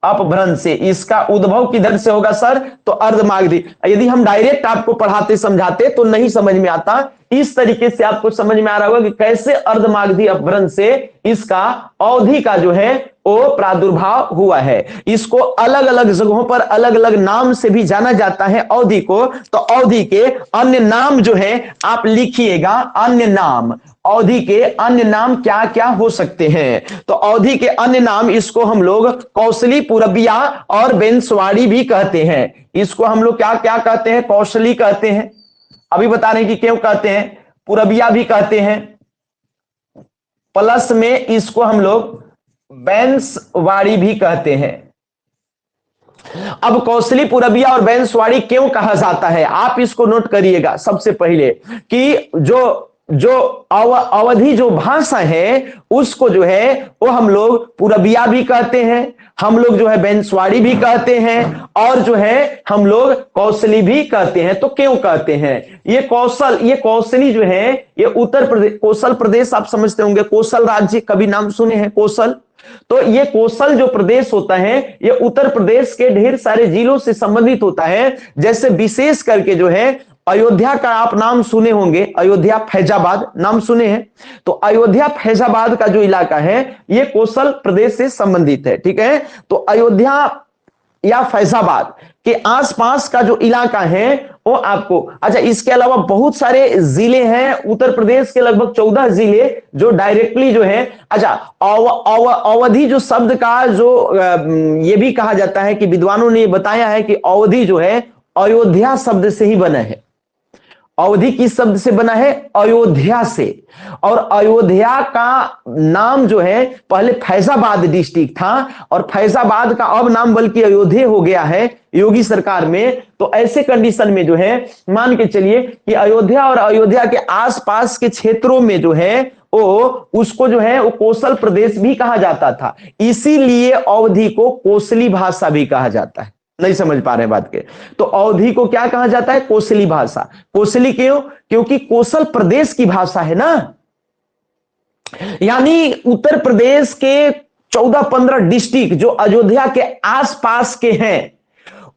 अपभ्रंश से, इसका उद्भव किधर से होगा सर, तो अर्ध मागधी। यदि हम डायरेक्ट आपको पढ़ाते समझाते तो नहीं समझ में आता, इस तरीके से आपको समझ में आ रहा होगा कि कैसे अर्ध मागधी अपभ्रंश से इसका अवधि का जो है वो प्रादुर्भाव हुआ है। इसको अलग अलग जगहों पर अलग अलग नाम से भी जाना जाता है अवधि को। तो अवधि के अन्य नाम जो है आप लिखिएगा, अन्य नाम, अवधि के अन्य नाम क्या क्या हो सकते हैं। तो अवधि के अन्य नाम, इसको हम लोग कौशली, पूरबिया और बेंसवाड़ी भी कहते हैं। इसको हम लोग क्या क्या कहते हैं, कौशली कहते हैं, अभी बता रहे हैं कि क्यों कहते हैं, पूरबिया भी कहते हैं, प्लस में इसको हम लोग बेंसवाड़ी भी कहते हैं। अब कौशली, पूरबिया और बेंसवाड़ी क्यों कहा जाता है, आप इसको नोट करिएगा सबसे पहले कि जो जो अवधी जो भाषा है उसको जो है वो हम लोग पूरबिया भी कहते हैं, हम लोग जो है बेंसवाड़ी भी कहते हैं, और जो है हम लोग कौशली भी कहते हैं। तो क्यों कहते हैं? ये कौशली जो है ये उत्तर प्रदेश, कौशल प्रदेश आप समझते होंगे, कौशल राज्य कभी नाम सुने हैं कौशल? तो ये कौशल जो प्रदेश होता है ये उत्तर प्रदेश के ढेर सारे जिलों से संबंधित होता है। जैसे विशेष करके जो है अयोध्या का आप नाम सुने होंगे, अयोध्या फैजाबाद नाम सुने हैं। तो अयोध्या फैजाबाद का जो इलाका है ये कौशल प्रदेश से संबंधित है, ठीक है। तो अयोध्या या फैजाबाद के आसपास का जो इलाका है वो आपको, अच्छा इसके अलावा बहुत सारे जिले हैं उत्तर प्रदेश के, लगभग 14 जिले जो डायरेक्टली जो है, अच्छा अवधि जो शब्द का जो ये भी कहा जाता है कि विद्वानों ने बताया है कि अवधि जो है अयोध्या शब्द से ही बना है। अवधि किस शब्द से बना है? अयोध्या से। और अयोध्या का नाम जो है पहले फैजाबाद डिस्ट्रिक्ट था और फैजाबाद का अब नाम बल्कि अयोध्या हो गया है योगी सरकार में। तो ऐसे कंडीशन में जो है मान के चलिए कि अयोध्या और अयोध्या के आसपास के क्षेत्रों में जो है वो उसको जो है वो कौशल प्रदेश भी कहा जाता था, इसीलिए अवधि को कोसली भाषा भी कहा जाता है। नहीं समझ पा रहे बात के? तो अवधि को क्या कहा जाता है? कोसली भाषा। कोसली क्यों? क्योंकि कौशल प्रदेश की भाषा है ना, यानी उत्तर प्रदेश के 14-15 डिस्ट्रिक्ट जो अयोध्या के आसपास के हैं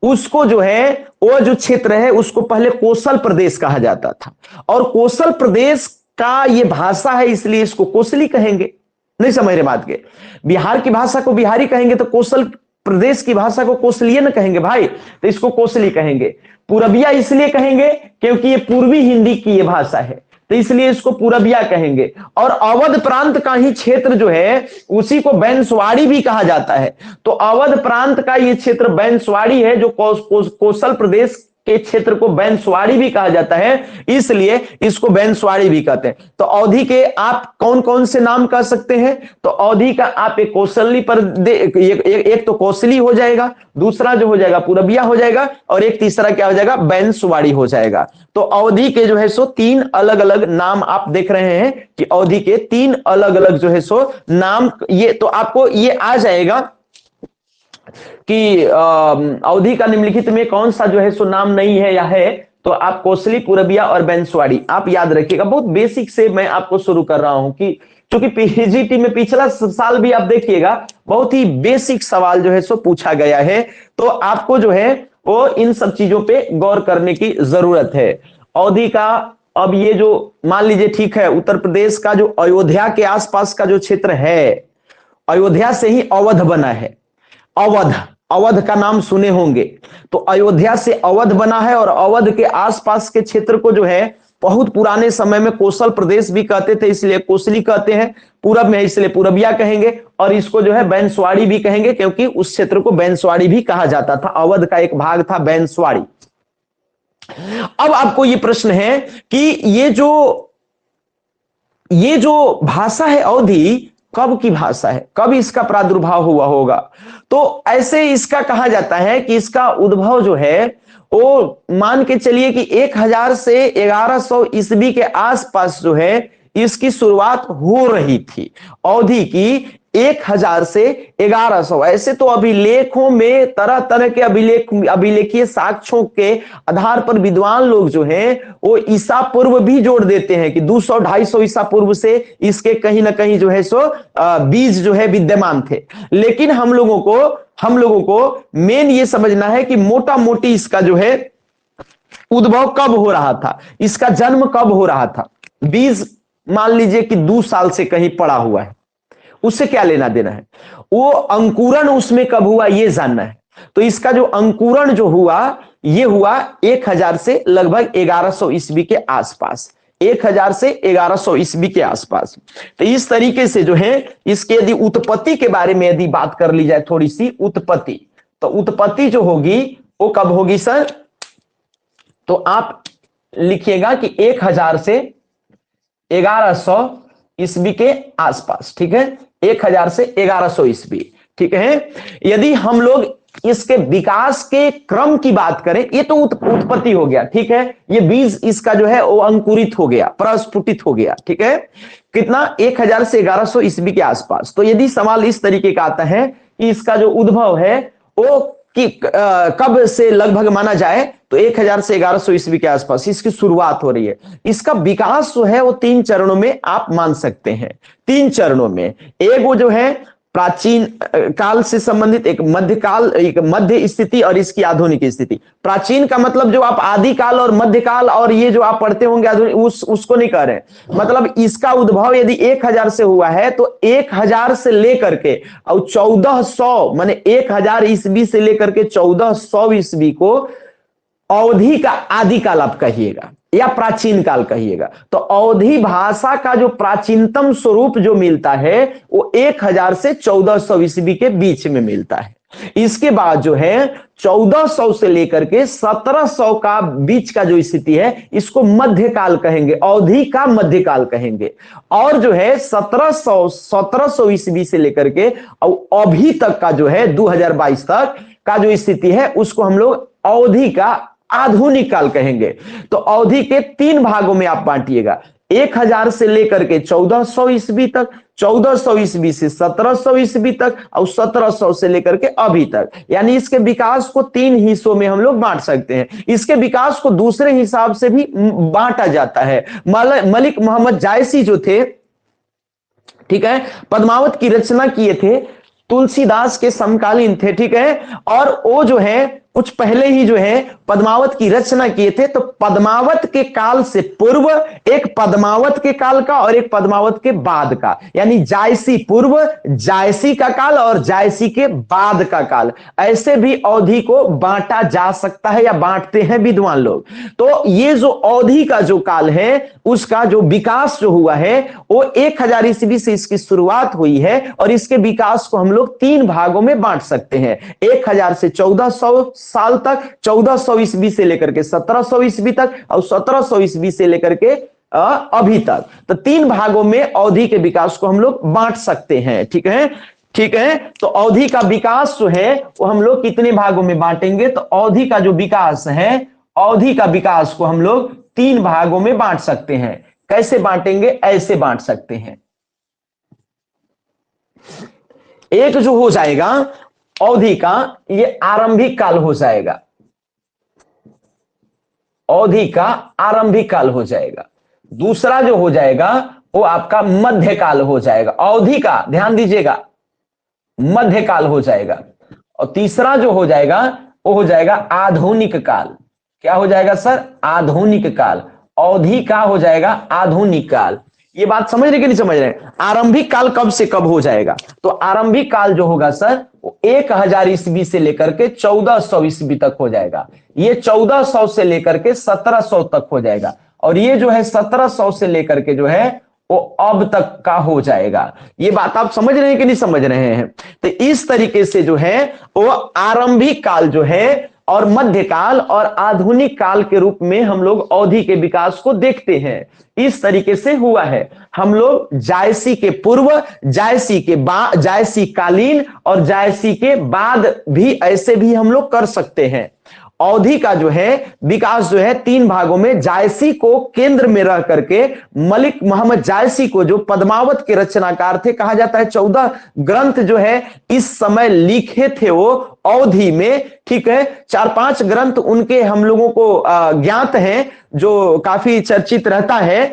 उसको जो है वो जो क्षेत्र है उसको पहले कौशल प्रदेश कहा जाता था, और कौशल प्रदेश का ये भाषा है इसलिए इसको कोसली कहेंगे। नहीं समझ रहे बात के? बिहार की भाषा को बिहारी कहेंगे तो कौशल प्रदेश की भाषा को कोसलियन कहेंगे भाई, तो इसको कोसली कहेंगे। पूरबिया इसलिए कहेंगे क्योंकि ये पूर्वी हिंदी की ये भाषा है, तो इसलिए इसको पूरबिया कहेंगे। और अवध प्रांत का ही क्षेत्र जो है उसी को बैंसवाड़ी भी कहा जाता है। तो अवध प्रांत का ये क्षेत्र बैंसवाड़ी है, जो कौशल प्रदेश के क्षेत्र को बैंसवाड़ी भी कहा जाता है, इसलिए इसको बैंसवाड़ी भी कहते हैं। तो अवधि के आप कौन कौन से नाम कह सकते हैं? तो अवधि का आप एक कौशली एक तो कौशली हो जाएगा, दूसरा जो हो जाएगा पूरबिया हो जाएगा, और एक तीसरा क्या हो जाएगा? बैंसवाड़ी हो जाएगा। तो अवधि के जो है सो 3 अलग अलग नाम आप देख रहे हैं कि अवधि के 3 अलग अलग जो है सो नाम, ये तो आपको ये आ जाएगा कि अवधि का निम्नलिखित में कौन सा जो है सो नाम नहीं है या है, तो आप कोसली, पूरबिया और बैंसवाड़ी आप याद रखिएगा। बहुत बेसिक से मैं आपको शुरू कर रहा हूं कि क्योंकि पीजीटी में पिछला साल भी आप देखिएगा बहुत ही बेसिक सवाल जो है सो पूछा गया है, तो आपको जो है वो इन सब चीजों पे गौर करने की जरूरत है। अवधि का अब ये जो मान लीजिए ठीक है, उत्तर प्रदेश का जो अयोध्या के आसपास का जो क्षेत्र है, अयोध्या से ही अवध बना है। अवध का नाम सुने होंगे, तो अयोध्या से अवध बना है, और अवध के आसपास के क्षेत्र को जो है बहुत पुराने समय में कौशल प्रदेश भी कहते थे, इसलिए कोसली कहते हैं। पूरब में इसलिए पूरबिया कहेंगे, और इसको जो है बैंसवाड़ी भी कहेंगे क्योंकि उस क्षेत्र को बैंसवाड़ी भी कहा जाता था। अवध का एक भाग था बैंसवाड़ी। अब आपको ये प्रश्न है कि ये जो भाषा है अवधि कब की भाषा है, कब इसका प्रादुर्भाव हुआ होगा? तो ऐसे इसका कहा जाता है कि इसका उद्भव जो है वो मान के चलिए कि 1000 से 1100 ईस्वी के आसपास जो है इसकी शुरुआत हो रही थी। अवधि की 1000 से 1100, ऐसे तो अभिलेखों में तरह तरह के अभिलेखीय साक्ष्यों के आधार पर विद्वान लोग जो हैं वो ईसा पूर्व भी जोड़ देते हैं कि 200-250 ईसा पूर्व से इसके कहीं ना कहीं जो है सो बीज जो है विद्यमान थे। लेकिन हम लोगों को मेन ये समझना है कि मोटा मोटी इसका जो है उद्भव कब हो रहा था, इसका जन्म कब हो रहा था। बीज मान लीजिए कि 2 साल से कहीं पड़ा हुआ है, उससे क्या लेना देना है, वो अंकुरण उसमें कब हुआ ये जानना है। तो इसका जो अंकुरण जो हुआ ये हुआ 1000 से लगभग 1100 ईस्वी के आसपास, 1000 से 1100 ईस्वी के आसपास। तो इस तरीके से जो है इसके यदि उत्पत्ति के बारे में यदि बात कर ली जाए थोड़ी सी उत्पत्ति, तो उत्पत्ति जो होगी वो कब होगी सर? तो आप लिखिएगा कि 1000 से 1100 ईस्वी के आसपास, ठीक है, 1000 से 1100 ईस्वी, ठीक है। यदि हम लोग इसके विकास के क्रम की बात करें, ये तो उत्पत्ति हो गया, ठीक है, ये बीज इसका जो है वो अंकुरित हो गया, प्रस्फुटित हो गया, ठीक है, कितना 1000 से 1100 ईस्वी के आसपास। तो यदि सवाल इस तरीके का आता है कि इसका जो उद्भव है वो कि कब से लगभग माना जाए, तो 1000 से 1100 ईस्वी के आसपास इसकी शुरुआत हो रही है। इसका विकास जो है वो 3 चरणों में आप मान सकते हैं, 3 चरणों में। एक वो जो है प्राचीन काल से संबंधित, एक मध्यकाल, एक मध्य स्थिति और इसकी आधुनिक स्थिति। प्राचीन का मतलब जो आप आदि काल और मध्यकाल और ये जो आप पढ़ते होंगे आधुनिक, उसको नहीं कह रहे, मतलब इसका उद्भव यदि 1000 से हुआ है तो 1000 से लेकर के और 1400 माने 1000 ईस्वी से लेकर के 1400 ईस्वी को अवधि का आदि काल आप कहिएगा या प्राचीन काल कहिएगा। तो अवधि भाषा का जो प्राचीनतम स्वरूप जो मिलता है वो 1000 से 1400 ईस्वी के बीच में मिलता है। इसके बाद जो है 1400 से लेकर के 1700 का बीच का जो स्थिति है इसको मध्यकाल कहेंगे, अवधि का मध्यकाल कहेंगे। और जो है 1700 ईस्वी से लेकर के और अभी तक का जो है 2022 तक का जो स्थिति है उसको हम लोग अवधि का आधुनिक काल कहेंगे। तो अवधि के 3 भागों में आप बांटिएगा, 1000 से लेकर के 1400 ईस्वी तक, 1400 ईस्वी से 1700 ईस्वी तक और 1700 से लेकर के अभी तक। यानी इसके विकास को 3 हिस्सों में हम लोग बांट सकते हैं। इसके विकास को दूसरे हिसाब से भी बांटा जाता है। मलिक मोहम्मद जायसी जो थे, ठीक है, पद्मावत की रचना किए थे, तुलसीदास के समकालीन थे, ठीक है, और वो जो है कुछ पहले ही जो है पद्मावत की रचना किए थे। तो पद्मावत के काल से पूर्व एक, पद्मावत के काल का और एक पद्मावत के बाद का, यानी जायसी पूर्व, जायसी का काल और जायसी के बाद का काल, ऐसे भी अवधि को बांटा जा सकता है या बांटते हैं विद्वान लोग। तो ये जो अवधि का जो काल है उसका जो विकास जो हुआ है वो 1000 ईस्वी से इसकी शुरुआत हुई है और इसके विकास को हम लोग 3 भागों में बांट सकते हैं। 1000 से 1400 साल तक, 1400 ईस्वी से लेकर के 1700 ईस्वी तक और 1700 ईस्वी से लेकर के अभी तक। तो 3 भागों में अवधि के विकास को हम लोग बांट सकते हैं, ठीक है, ठीक है। तो अवधि का विकास जो है वो हम लोग कितने भागों में बांटेंगे, तो अवधि का जो विकास है, अवधि का विकास को हम लोग 3 भागों में बांट सकते हैं। कैसे बांटेंगे, ऐसे बांट सकते हैं। एक जो हो जाएगा अवधि का, ये आरंभिक काल हो जाएगा, अवधि का आरंभिक काल हो जाएगा। दूसरा जो हो जाएगा वो आपका मध्यकाल हो जाएगा, अवधि का ध्यान दीजिएगा मध्यकाल हो जाएगा। और तीसरा जो हो जाएगा वो हो जाएगा आधुनिक काल। क्या हो जाएगा सर, आधुनिक काल। अवधि का हो जाएगा आधुनिक काल। ये बात समझ रहे कि नहीं समझ रहे? आरंभिक काल कब से कब हो जाएगा, तो आरंभिक काल जो होगा सर वो 1000 ईस्वी से लेकर के 1400 ईस्वी तक हो जाएगा। ये 1400 से लेकर के 1700 तक हो जाएगा और ये जो है 1700 से लेकर के जो है वो अब तक का हो जाएगा। ये बात आप समझ रहे हैं कि नहीं समझ रहे हैं? तो इस तरीके से जो है वो आरंभिक काल जो है और मध्यकाल और आधुनिक काल के रूप में हम लोग अवधि के विकास को देखते हैं। इस तरीके से हुआ है। हम लोग जायसी के पूर्व, जायसी के बाद, जायसी कालीन और जायसी के बाद भी ऐसे भी हम लोग कर सकते हैं। अवधि का जो है विकास जो है 3 भागों में, जायसी को केंद्र में रह करके मलिक मोहम्मद जायसी को जो पद्मावत के रचनाकार थे, कहा जाता है 14 ग्रंथ जो है इस समय लिखे थे वो अवधि में, ठीक है। 4-5 ग्रंथ उनके हम लोगों को ज्ञात हैं जो काफी चर्चित रहता है।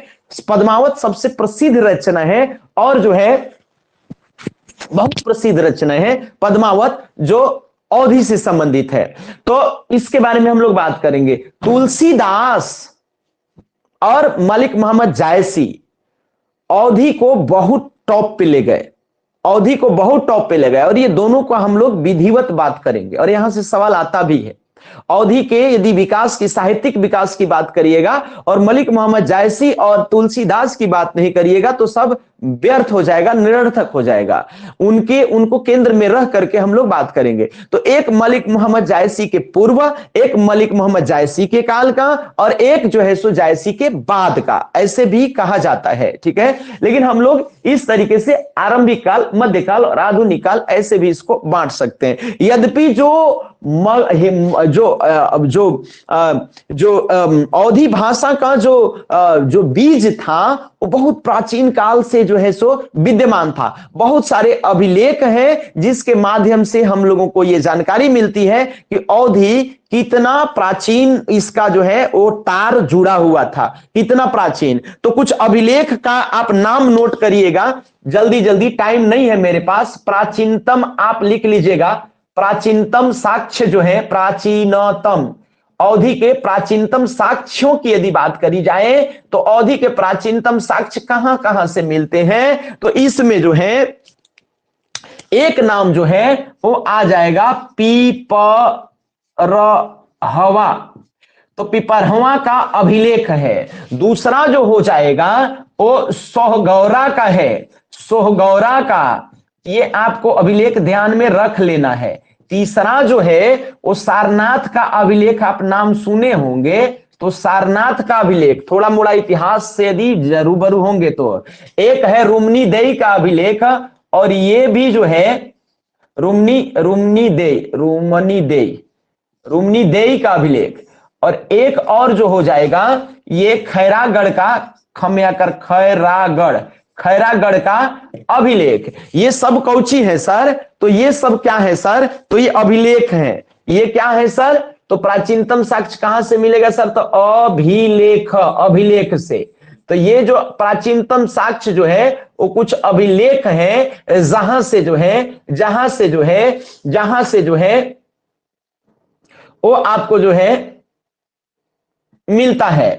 पद्मावत सबसे प्रसिद्ध रचना है और जो है बहुत प्रसिद्ध रचना है पद्मावत जो अवधि से संबंधित है। तो इसके बारे में हम लोग बात करेंगे। तुलसीदास और मलिक मोहम्मद जायसी अवधि को बहुत टॉप पे ले गए, अवधि को बहुत टॉप पे ले गए और ये दोनों को हम लोग विधिवत बात करेंगे और यहां से सवाल आता भी है। अवधि के यदि विकास की, साहित्यिक विकास की बात करिएगा और मलिक मोहम्मद जायसी और तुलसीदास की बात नहीं करिएगा तो सब व्यर्थ हो जाएगा, निरर्थक हो जाएगा। उनको केंद्र में रह करके हम लोग बात करेंगे। तो एक मलिक मोहम्मद जायसी के पूर्व, एक मलिक मोहम्मद जायसी के काल का, और एक जो है सो जायसी के बाद का, ऐसे भी कहा जाता है। ठीक है, लेकिन हम लोग इस तरीके से आरंभिक काल, मध्यकाल और आधुनिक काल ऐसे भी इसको बांट सकते हैं। यद्यपि जो अवधी भाषा का जो बीज था वो बहुत प्राचीन काल से जो है सो विद्यमान था। बहुत सारे अभिलेख हैं जिसके माध्यम से हम लोगों को यह जानकारी मिलती है कि अवधी कितना प्राचीन इसका जो है वो तार जुड़ा हुआ था, कितना प्राचीन। तो कुछ अभिलेख का आप नाम नोट करिएगा, जल्दी जल्दी, टाइम नहीं है मेरे पास। प्राचीनतम आप लिख लीजिएगा, प्राचीनतम साक्ष्य जो है, प्राचीनतम अवधि के प्राचीनतम साक्ष्यों की यदि बात करी जाए तो अवधि के प्राचीनतम साक्ष्य कहां कहां से मिलते हैं, तो इसमें जो है एक नाम जो है वो आ जाएगा पीपरहवा। तो पीपरहवा का अभिलेख है। दूसरा जो हो जाएगा वो सोहगौरा का है, सोहगौरा का, ये आपको अभिलेख ध्यान में रख लेना है। तीसरा जो है वो सारनाथ का अभिलेख, आप नाम सुने होंगे, तो सारनाथ का अभिलेख, थोड़ा मोड़ा इतिहास से यदि रूबरू होंगे तो। एक है रुमनीदेई का अभिलेख, और ये भी जो है रुमनीदेई का अभिलेख। और एक और जो हो जाएगा ये खैरागढ़ का, खैरागढ़ का अभिलेख। ये सब कौची है सर? तो ये सब क्या है सर? तो ये अभिलेख है। ये क्या है सर? तो प्राचीनतम साक्ष्य कहां से मिलेगा सर? तो अभिलेख से। तो ये जो प्राचीनतम साक्ष्य जो है वो कुछ अभिलेख हैं जहां से जो है वो आपको जो है मिलता है।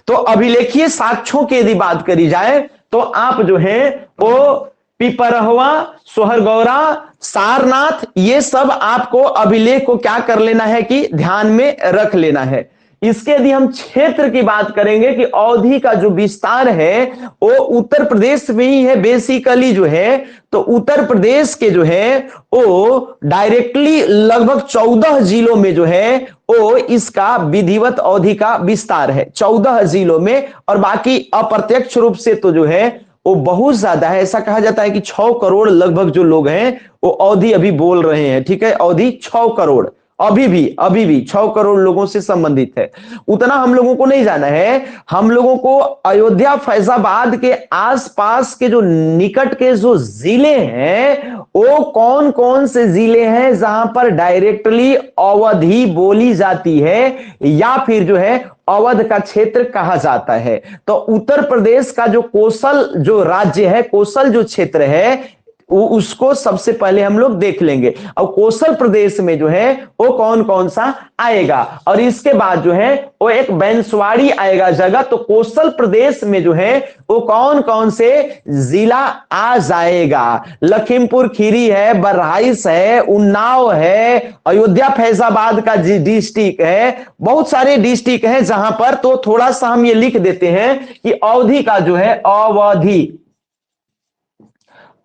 तो अभिलेखीय साक्ष्यों की यदि बात करी जाए तो आप जो है वो पीपरहवा, सोहरगौरा, सारनाथ, ये सब आपको अभिलेख को क्या कर लेना है कि ध्यान में रख लेना है। इसके यदि हम क्षेत्र की बात करेंगे कि अवधि का जो विस्तार है वो उत्तर प्रदेश में ही है बेसिकली जो है। तो उत्तर प्रदेश के जो है वो डायरेक्टली लगभग 14 जिलों में जो है वो इसका विधिवत अवधि का विस्तार है, 14 जिलों में। और बाकी अप्रत्यक्ष रूप से तो जो है वो बहुत ज्यादा है। ऐसा कहा जाता है कि 6 करोड़ लगभग जो लोग हैं वो अवधि अभी बोल रहे हैं। ठीक है, अवधि 6 करोड़ अभी भी 6 करोड़ लोगों से संबंधित है। उतना हम लोगों को नहीं जाना है। हम लोगों को अयोध्या फैजाबाद के आसपास के जो निकट के जो जिले हैं वो कौन कौन से जिले हैं जहां पर डायरेक्टली अवधि बोली जाती है या फिर जो है अवध का क्षेत्र कहा जाता है। तो उत्तर प्रदेश का जो कोसल जो राज्य है, कोसल जो क्षेत्र है, उसको सबसे पहले हम लोग देख लेंगे। और कोसल प्रदेश में जो है वो कौन कौन सा आएगा, और इसके बाद जो है वो एक बैंसवाड़ी आएगा जगह। तो कोसल प्रदेश में जो है वो कौन कौन से जिला आ जाएगा? लखीमपुर खीरी है, बहराइच है, उन्नाव है, अयोध्या फैजाबाद का डिस्ट्रिक्ट है, बहुत सारे डिस्ट्रिक्ट हैं जहां पर। तो थोड़ा सा हम ये लिख देते हैं कि अवधि का जो है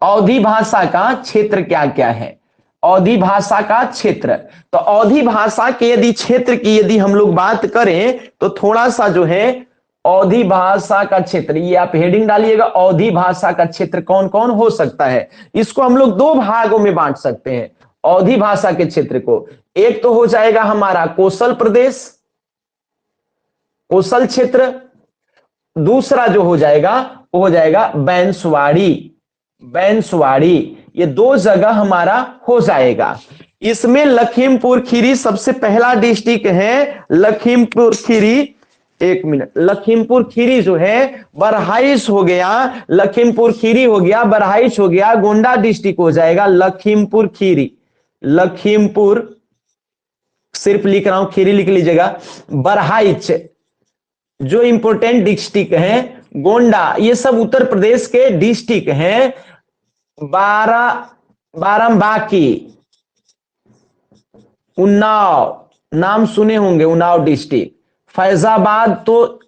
अवधि भाषा का क्षेत्र क्या क्या है। अवधि भाषा का क्षेत्र, तो अवधि भाषा के यदि क्षेत्र की यदि हम लोग बात करें तो थोड़ा सा जो है अवधि भाषा का क्षेत्र, ये आप हेडिंग डालिएगा, अवधि भाषा का क्षेत्र कौन कौन हो सकता है। इसको हम लोग 2 भागों में बांट सकते हैं अवधि भाषा के क्षेत्र को। एक तो हो जाएगा हमारा कोसल प्रदेश, कोसल क्षेत्र। दूसरा जो हो जाएगा वो हो जाएगा बैंसवाड़ी। ये 2 जगह हमारा हो जाएगा। इसमें लखीमपुर खीरी सबसे पहला डिस्ट्रिक्ट है। लखीमपुर खीरी, एक मिनट, लखीमपुर खीरी जो है बहराइच हो गया, लखीमपुर खीरी हो गया, बहराइच हो गया, गोंडा डिस्ट्रिक्ट हो जाएगा लखीमपुर खीरी। लखीमपुर सिर्फ लिख रहा हूं, खीरी लिख लीजिएगा। बहराइच जो इंपोर्टेंट डिस्ट्रिक्ट है, गोंडा, ये सब उत्तर प्रदेश के डिस्ट्रिक्ट हैं। बाराबंकी, उन्नाव, नाम सुने होंगे, उन्नाव डिस्ट्रिक्ट, फैजाबाद तो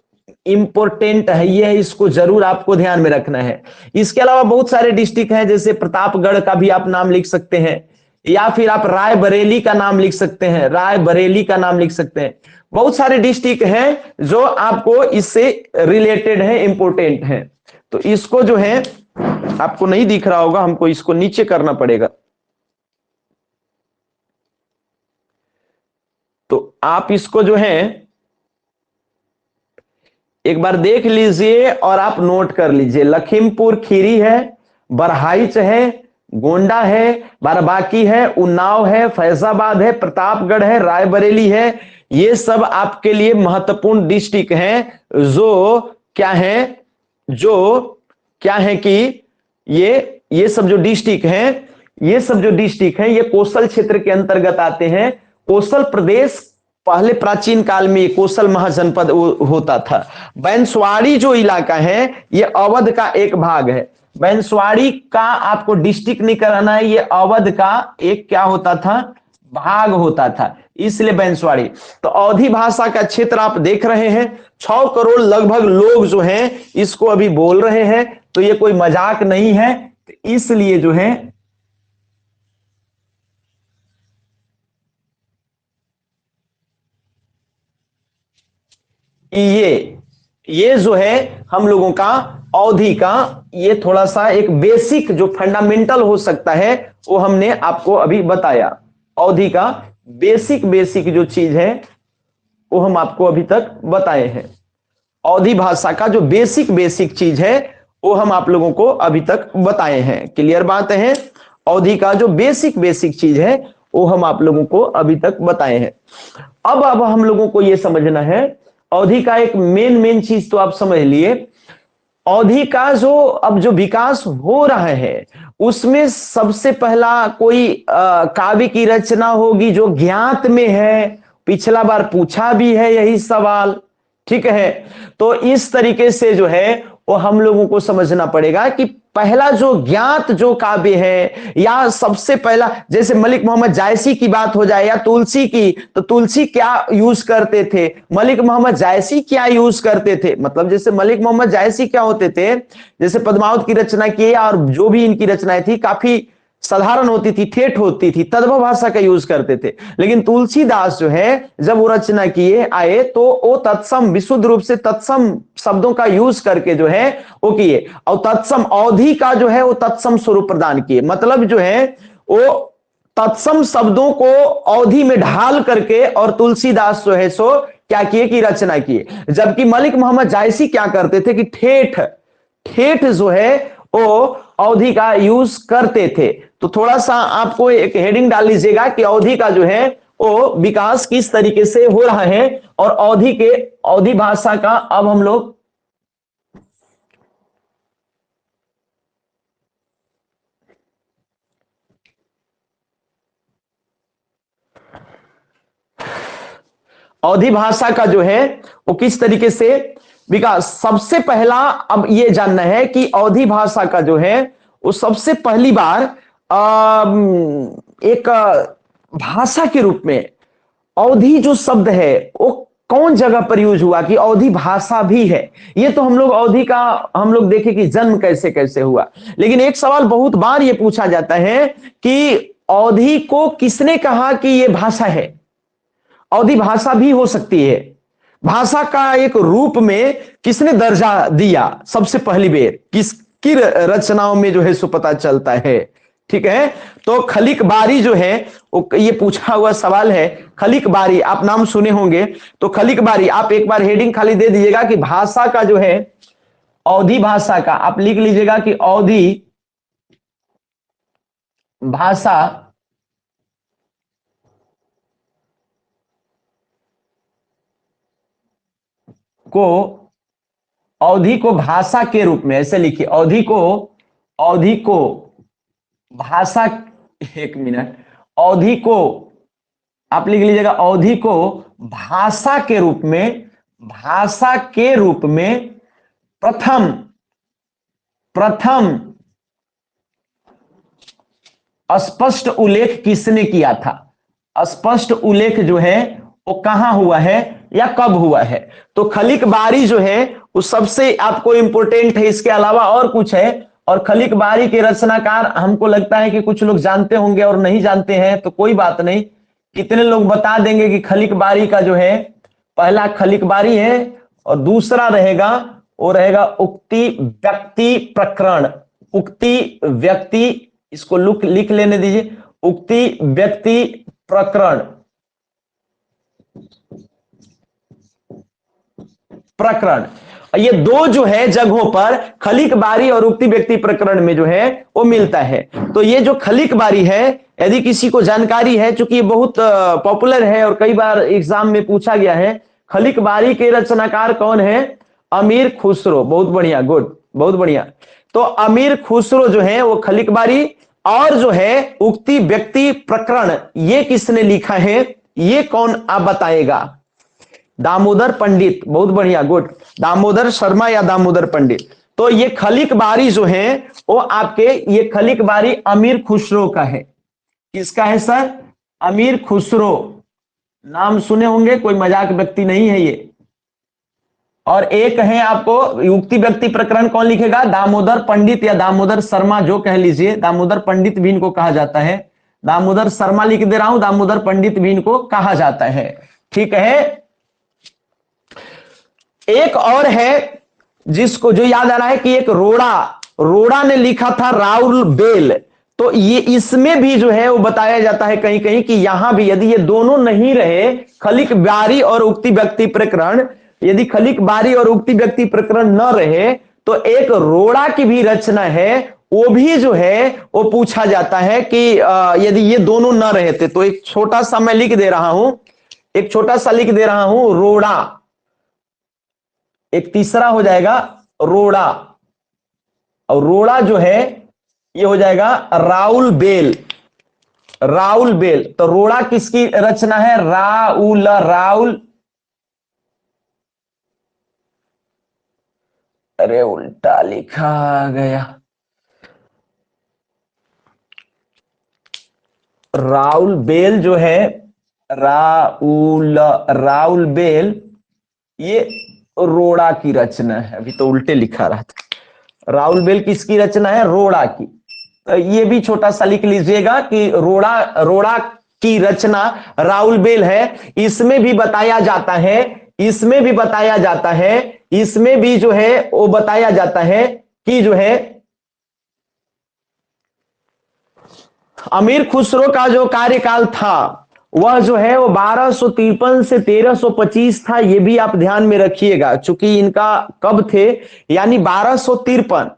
इंपोर्टेंट है, ये इसको जरूर आपको ध्यान में रखना है। इसके अलावा बहुत सारे डिस्ट्रिक्ट हैं, जैसे प्रतापगढ़ का भी आप नाम लिख सकते हैं, या फिर आप रायबरेली का नाम लिख सकते हैं, रायबरेली का नाम लिख सकते हैं। बहुत सारे डिस्ट्रिक्ट हैं जो आपको इससे रिलेटेड है, इंपोर्टेंट है। तो इसको जो है आपको नहीं दिख रहा होगा, हमको इसको नीचे करना पड़ेगा। तो आप इसको जो है एक बार देख लीजिए और आप नोट कर लीजिए। लखीमपुर खीरी है, बरहाइच है, गोंडा है, बाराबांकी है, उन्नाव है, फैजाबाद है, प्रतापगढ़ है, रायबरेली है। ये सब आपके लिए महत्वपूर्ण डिस्ट्रिक्ट हैं, जो क्या है, जो क्या है कि ये सब जो डिस्ट्रिक्ट हैं, ये सब जो डिस्ट्रिक्ट हैं, ये कोसल क्षेत्र के अंतर्गत आते हैं। कोसल प्रदेश पहले प्राचीन काल में ये कोसल महाजनपद होता था। बैंसवाड़ी जो इलाका है ये अवध का एक भाग है। बैंसवाड़ी का आपको डिस्ट्रिक्ट नहीं कराना है, ये अवध का एक क्या होता था, भाग होता था, इसलिए बैंसवाड़ी। तो अवधी भाषा का क्षेत्र आप देख रहे हैं, 6 करोड़ लगभग लोग जो हैं इसको अभी बोल रहे हैं। तो ये कोई मजाक नहीं है, इसलिए जो है ये जो है हम लोगों का अवधि का ये थोड़ा सा एक बेसिक जो फंडामेंटल हो सकता है वो हमने आपको अभी बताया। अवधि का बेसिक जो चीज है वो हम आपको अभी तक बताए हैं। अवधि भाषा का जो बेसिक चीज है वो हम आप लोगों को अभी तक बताए हैं। क्लियर बात है? अवधि का जो बेसिक चीज है वो हम आप लोगों को अभी तक बताए हैं। अब हम लोगों को यह समझना है, अवधि का एक मेन चीज तो आप समझ लिए। अवधि का जो अब जो विकास हो रहा है उसमें सबसे पहला कोई काव्य की रचना होगी जो ज्ञात में है। पिछला बार पूछा भी है यही सवाल, ठीक है? तो इस तरीके से जो है वो हम लोगों को समझना पड़ेगा कि पहला जो ज्ञात जो काव्य है, या सबसे पहला जैसे मलिक मोहम्मद जायसी की बात हो जाए या तुलसी की, तो तुलसी क्या यूज करते थे, मलिक मोहम्मद जायसी क्या यूज करते थे। मतलब जैसे मलिक मोहम्मद जायसी क्या होते थे, जैसे पद्मावत की रचना की और जो भी इनकी रचनाएं थी काफी साधारण होती थी, ठेठ होती थी, तद्भव भाषा का यूज करते थे। लेकिन तुलसीदास जो है जब वो रचना किए आए तो वो तत्सम विशुद्ध रूप से तत्सम शब्दों का यूज करके जो है वो किए, और तत्सम अवधि का जो है वो तत्सम स्वरूप प्रदान किए। मतलब जो है वो तत्सम शब्दों को अवधि में ढाल करके और तुलसीदास जो है सो क्या किए कि रचना किए। जबकि मलिक मोहम्मद जायसी क्या करते थे कि ठेठ जो है वो अवधि का यूज करते थे। तो थोड़ा सा आपको एक हेडिंग डाल लीजिएगा कि अवधि का जो है वो विकास किस तरीके से हो रहा है, और अवधि भाषा का अब हम लोग अवधि भाषा का जो है वो किस तरीके से विकास। सबसे पहला अब ये जानना है कि अवधि भाषा का जो है वो सबसे पहली बार एक भाषा के रूप में अवधि जो शब्द है वो कौन जगह पर यूज हुआ कि अवधि भाषा भी है। ये तो हम लोग अवधि का हम लोग देखें कि जन्म कैसे कैसे हुआ। लेकिन एक सवाल बहुत बार ये पूछा जाता है कि अवधि को किसने कहा कि ये भाषा है। अवधि भाषा भी हो सकती है, भाषा का एक रूप में किसने दर्जा दिया सबसे पहली बेर, किसकी रचनाओं में जो है सो पता चलता है। ठीक है, तो खलिक बारी जो है वो ये पूछा हुआ सवाल है। खलिक बारी आप नाम सुने होंगे, तो खलिक बारी आप एक बार हेडिंग खाली दे दीजिएगा कि भाषा का जो है अवधि भाषा का आप लिख लीजिएगा कि अवधि भाषा को अवधि को भाषा के रूप में ऐसे लिखिए, अवधि को भाषा, एक मिनट, अवधि को आप लिख लीजिएगा अवधि को भाषा के रूप में प्रथम स्पष्ट उल्लेख किसने किया था। स्पष्ट उल्लेख जो है वो कहां हुआ है, या कब हुआ है। तो खलिक बारी जो है वो सबसे आपको इंपोर्टेंट है, इसके अलावा और कुछ है। और खलिक बारी के रचनाकार हमको लगता है कि कुछ लोग जानते होंगे और नहीं जानते हैं, तो कोई बात नहीं, कितने लोग बता देंगे कि खलिक बारी का जो है पहला खलिक बारी है और दूसरा रहेगा वो रहेगा उक्ति व्यक्ति प्रकरण। उक्ति व्यक्ति, इसको लिख लेने दीजिए, उक्ति व्यक्ति प्रकरण। प्रकरण ये दो जो है जगहों पर खलिक बारी और उक्ति व्यक्ति प्रकरण में जो है वो मिलता है। तो ये जो खलिक बारी है, यदि किसी को जानकारी है, चूंकि ये बहुत पॉपुलर है और कई बार एग्जाम में पूछा गया है, खलिक बारी के रचनाकार कौन है? अमीर खुसरो। बहुत बढ़िया, गुड, बहुत बढ़िया। तो अमीर खुसरो जो है वो खलिक बारी और जो है उक्ति व्यक्ति प्रकरण ये किसने लिखा है, ये कौन आप बताएगा? दामोदर पंडित। बहुत बढ़िया, गुड, दामोदर शर्मा या दामोदर पंडित। तो ये खलिक बारी जो है वो आपके, ये खलिक बारी अमीर खुसरो का है। किसका है सर? अमीर खुसरो। नाम सुने होंगे, कोई मजाक व्यक्ति नहीं है ये। और एक है आपको उक्ति व्यक्ति प्रकरण कौन लिखेगा? दामोदर पंडित या दामोदर शर्मा जो कह लीजिए, दामोदर पंडित भी इनको कहा जाता है। दामोदर शर्मा लिख दे रहा हूं, दामोदर पंडित भी इनको कहा जाता है। ठीक है। एक और है जिसको जो याद आ रहा है कि एक रोड़ा ने लिखा था राउल बेल। तो ये इसमें भी जो है वो बताया जाता है कहीं कहीं कि यहां भी यदि ये दोनों नहीं रहे, खलिक बारी और उक्ति व्यक्ति प्रकरण, यदि खलिक बारी और उक्ति व्यक्ति प्रकरण न रहे तो एक रोड़ा की भी रचना है, वो भी जो है वो पूछा जाता है कि यदि ये दोनों न रहते। तो एक छोटा सा मैं लिख दे रहा हूं, एक छोटा सा लिख दे रहा हूं रोड़ा। एक तीसरा हो जाएगा रोड़ा, और रोड़ा जो है ये हो जाएगा राउल बेल। राउल बेल, तो रोड़ा किसकी रचना है? राउल, अरे उल्टा लिखा गया, राउल बेल जो है, राउल बेल ये रोड़ा की रचना है। अभी तो उल्टे लिखा रहा था। राउल बेल किसकी रचना है? रोड़ा की। तो ये भी छोटा सा लिख लीजिएगा कि रोड़ा की रचना राउल बेल है। इसमें भी बताया जाता है, इसमें भी बताया जाता है, इसमें भी जो है वो बताया जाता है कि जो है अमीर खुसरो का जो कार्यकाल था वह जो है वो 1253 से 1325 था। ये भी आप ध्यान में रखिएगा, चूंकि इनका कब थे, यानी 1253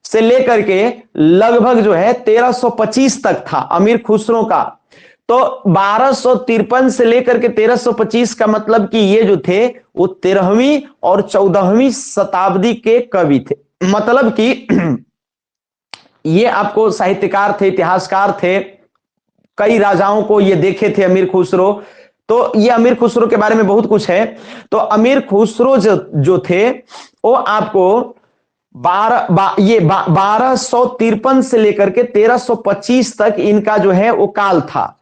से लेकर के लगभग जो है 1325 तक था अमीर खुसरो का। तो 1253 से लेकर के 1325 का मतलब कि ये जो थे वो 13वीं और 14वीं शताब्दी के कवि थे। मतलब कि ये आपको साहित्यकार थे, इतिहासकार थे, कई राजाओं को ये देखे थे अमीर खुसरो। तो ये अमीर खुसरो के बारे में बहुत कुछ है। तो अमीर खुसरो जो थे वो आपको 1253 से लेकर के 1325 तक इनका जो है वो काल था।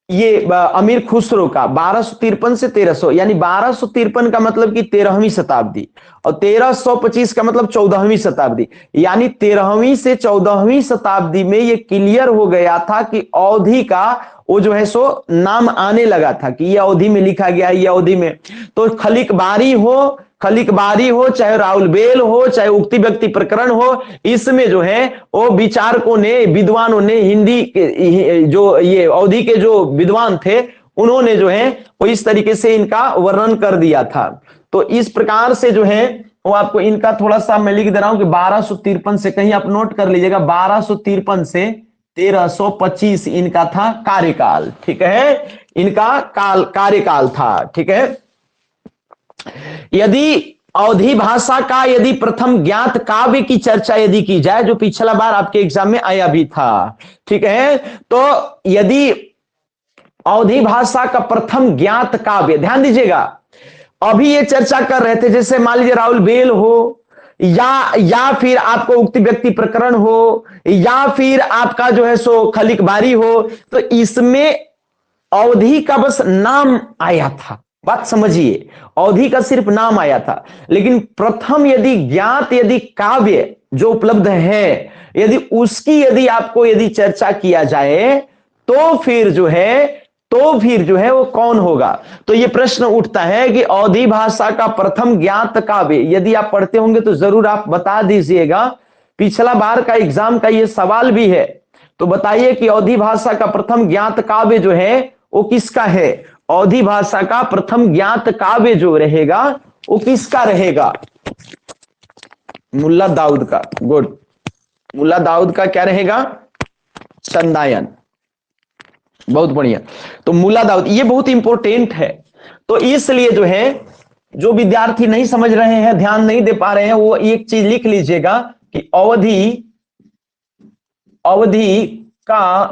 ये अमीर खुसरो का 1253 से 1300, यानी 1253 का मतलब कि 13वीं शताब्दी और 1325 का मतलब 14वीं शताब्दी, यानी 13वीं से 14वीं शताब्दी में ये क्लियर हो गया था कि अवधि का वो जो है सो नाम आने लगा था कि ये अवधि में लिखा गया, ये अवधि में। तो खलिक बारी हो चाहे राउल बेल हो चाहे उक्ति व्यक्ति प्रकरण हो, इसमें जो है वो विचारकों ने, विद्वानों ने, हिंदी जो ये अवधि के जो विद्वान थे उन्होंने जो है वो इस तरीके से इनका वर्णन कर दिया था। तो इस प्रकार से जो है वो आपको इनका थोड़ा सा मैं लिख दे रहा हूं कि 1253 से, कहीं आप नोट कर लीजिएगा, 1253 से 1325 इनका था कार्यकाल। ठीक है, इनका कार्यकाल था। ठीक है। यदि अवधी भाषा का यदि प्रथम ज्ञात काव्य की चर्चा यदि की जाए, जो पिछला बार आपके एग्जाम में आया भी था, ठीक है, तो यदि अवधी भाषा का प्रथम ज्ञात काव्य, ध्यान दीजिएगा, अभी ये चर्चा कर रहे थे, जैसे मान लीजिए राउल बेल हो या फिर आपको उक्ति व्यक्ति प्रकरण हो या फिर आपका जो है सो खलिक बारी हो, तो इसमें अवधि का बस नाम आया था, बात समझिए, अवधि का सिर्फ नाम आया था, लेकिन प्रथम यदि ज्ञात यदि काव्य जो उपलब्ध है, यदि उसकी यदि आपको यदि चर्चा किया जाए तो फिर जो है वो कौन होगा। तो ये प्रश्न उठता है कि अवधी भाषा का प्रथम ज्ञात काव्य, यदि आप पढ़ते होंगे तो जरूर आप बता दीजिएगा, पिछला बार का एग्जाम का ये सवाल भी है। तो बताइए कि अवधी भाषा का प्रथम ज्ञात काव्य जो है वो किसका है। अवधी भाषा का प्रथम ज्ञात काव्य जो रहेगा वो किसका रहेगा। मुल्ला दाऊद का। गुड, मुल्ला दाऊद का क्या रहेगा, चंदायन। बहुत बढ़िया। तो मुल्ला दाऊद ये बहुत इंपॉर्टेंट है। तो इसलिए जो है, जो विद्यार्थी नहीं समझ रहे हैं, ध्यान नहीं दे पा रहे हैं, वो एक चीज लिख लीजिएगा कि अवधि का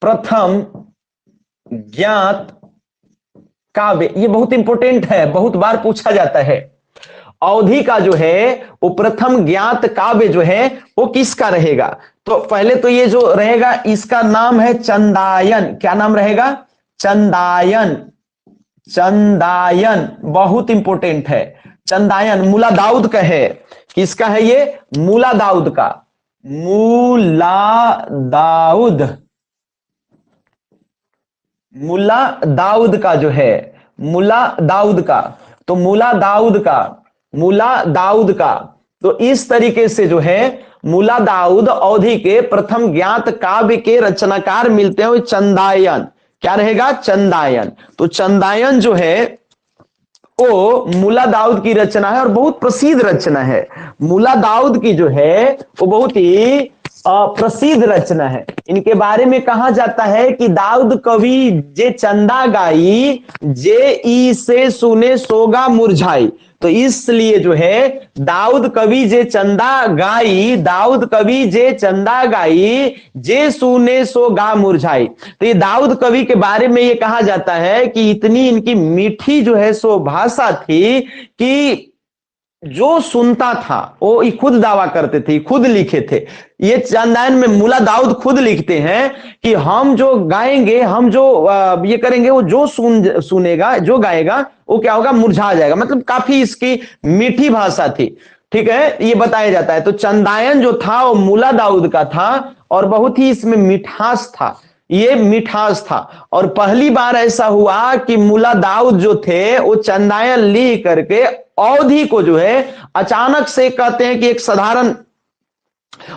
प्रथम ज्ञात काव्य, ये बहुत इंपॉर्टेंट है, बहुत बार पूछा जाता है। अवधि का जो है वो प्रथम ज्ञात काव्य जो है वो किसका रहेगा। तो पहले तो ये जो रहेगा इसका नाम है चंदायन। क्या नाम रहेगा, चंदायन। चंदायन बहुत इंपॉर्टेंट है। चंदायन मुल्ला दाऊद का है। किसका है ये, मुल्ला दाऊद का। मुल्ला दाऊद, मुल्ला दाऊद का जो है, मुल्ला दाऊद का। तो मुल्ला दाऊद का। तो इस तरीके से जो है मुल्ला दाऊद अवधि के प्रथम ज्ञात काव्य के रचनाकार मिलते हैं, चंदायन। क्या रहेगा, चंदायन। तो चंदायन जो है वो मुल्ला दाऊद की रचना है और बहुत प्रसिद्ध रचना है। मुल्ला दाऊद की जो है वो बहुत ही प्रसिद्ध रचना है। इनके बारे में कहा जाता है कि दाऊद कवि जे चंदा गाई, जे ई से सुने सोगा मुरझाई। तो इसलिए जो है दाऊद कवि जे चंदा गाई, दाऊद कवि जे चंदा गाई, जे सुने सो गा मुरझाई। तो ये दाऊद कवि के बारे में ये कहा जाता है कि इतनी इनकी मीठी जो है सो भाषा थी कि जो सुनता था वो खुद दावा करते थे, खुद लिखे थे। ये चंदायन में मुल्ला दाऊद खुद लिखते हैं कि हम जो गाएंगे, हम जो ये करेंगे, वो जो सुनेगा, जो गाएगा वो क्या होगा, मुरझा जाएगा। मतलब काफी इसकी मीठी भाषा थी। ठीक है, ये बताया जाता है। तो चंदायन जो था वो मुल्ला दाऊद का था और बहुत ही इसमें मिठास था, ये मिठास था। और पहली बार ऐसा हुआ कि मुल्ला दाऊद जो थे वो चंदायन लिख करके अवधि को जो है अचानक से, कहते हैं कि एक साधारण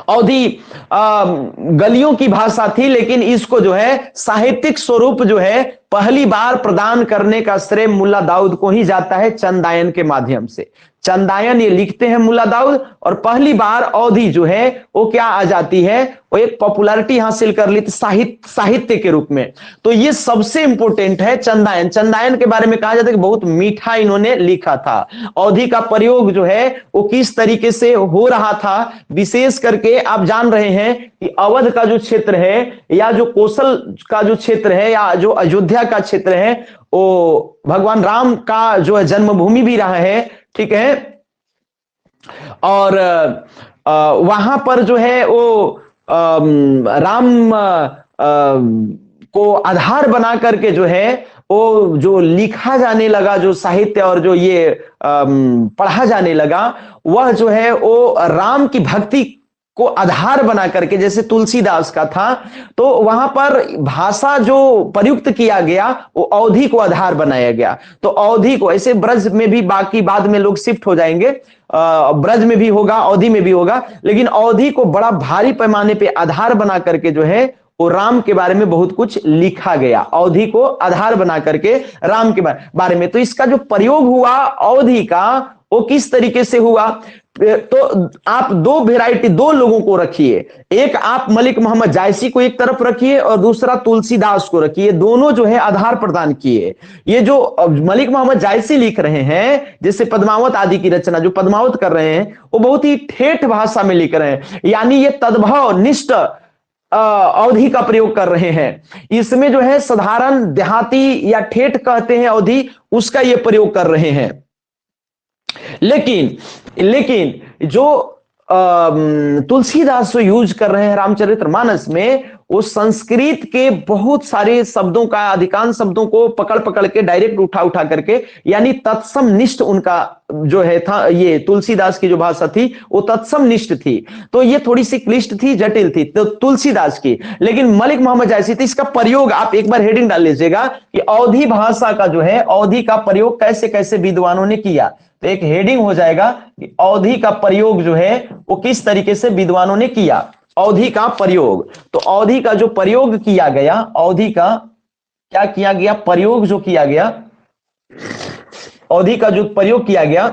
अवधि गलियों की भाषा थी, लेकिन इसको जो है साहित्यिक स्वरूप जो है पहली बार प्रदान करने का श्रेय मुल्ला दाऊद को ही जाता है, चंदायन के माध्यम से। चंदायन ये लिखते हैं मुल्ला दाऊद और पहली बार अवधि जो है वो क्या आ जाती है, वो एक पॉपुलैरिटी हासिल कर ली साहित्य के रूप में। तो ये सबसे इंपॉर्टेंट है चंदायन। चंदायन के बारे में कहा जाता है कि बहुत मीठा इन्होंने लिखा था। अवधि का प्रयोग जो है वो किस तरीके से हो रहा था, विशेष करके आप जान रहे हैं कि अवध का जो क्षेत्र है या जो कौशल का जो क्षेत्र है या जो अयोध्या का क्षेत्र है, वो भगवान राम का जो है जन्मभूमि भी रहा है। ठीक है, और वहां पर जो है वो राम को आधार बना करके जो है वो जो लिखा जाने लगा, जो साहित्य और जो ये पढ़ा जाने लगा, वह जो है वो राम की भक्ति को आधार बना करके, जैसे तुलसीदास का था, तो वहां पर भाषा जो प्रयुक्त किया गया वो अवधि को आधार बनाया गया। तो अवधि को ऐसे ब्रज में भी, बाकी बाद में लोग शिफ्ट हो जाएंगे, ब्रज में भी होगा, अवधि में भी होगा, लेकिन अवधि को बड़ा भारी पैमाने पे आधार बना करके जो है वो राम के बारे में बहुत कुछ लिखा गया, अवधि को आधार बना करके राम के बारे में। तो इसका जो प्रयोग हुआ अवधि का वो किस तरीके से हुआ, तो आप दो वेराइटी, दो लोगों को रखिए। एक आप मलिक मोहम्मद जायसी को एक तरफ रखिए और दूसरा तुलसीदास को रखिए। दोनों जो है आधार प्रदान किए। ये जो मलिक मोहम्मद जायसी लिख रहे हैं, जैसे पद्मावत आदि की रचना जो पद्मावत कर रहे हैं, वो बहुत ही ठेठ भाषा में लिख रहे हैं, यानी ये तद्भव निष्ठ अवधि का प्रयोग कर रहे हैं। इसमें जो है साधारण देहाती या ठेठ कहते हैं अवधि, उसका ये प्रयोग कर रहे हैं। लेकिन जो तुलसीदास जो यूज कर रहे हैं रामचरितमानस में, वो संस्कृत के बहुत सारे शब्दों का, अधिकांश शब्दों को पकड़ पकड़ के डायरेक्ट उठा उठा करके, यानी तत्सम निष्ठ उनका जो है था, ये तुलसीदास की जो भाषा थी वो तत्सम निष्ठ थी। तो ये थोड़ी सी क्लिष्ट थी, जटिल थी तो तुलसीदास की। लेकिन मलिक मोहम्मद जायसी थी, इसका प्रयोग आप एक बार हेडिंग डाल लीजिएगा कि अवधी भाषा का जो है, अवधी का प्रयोग कैसे कैसे विद्वानों ने किया। तो एक हेडिंग हो जाएगा कि अवधी का प्रयोग जो है वो किस तरीके से विद्वानों ने किया, अवधी का प्रयोग। तो अवधी का जो प्रयोग किया गया, अवधी का क्या किया गया, प्रयोग जो किया गया, अवधी का जो प्रयोग किया गया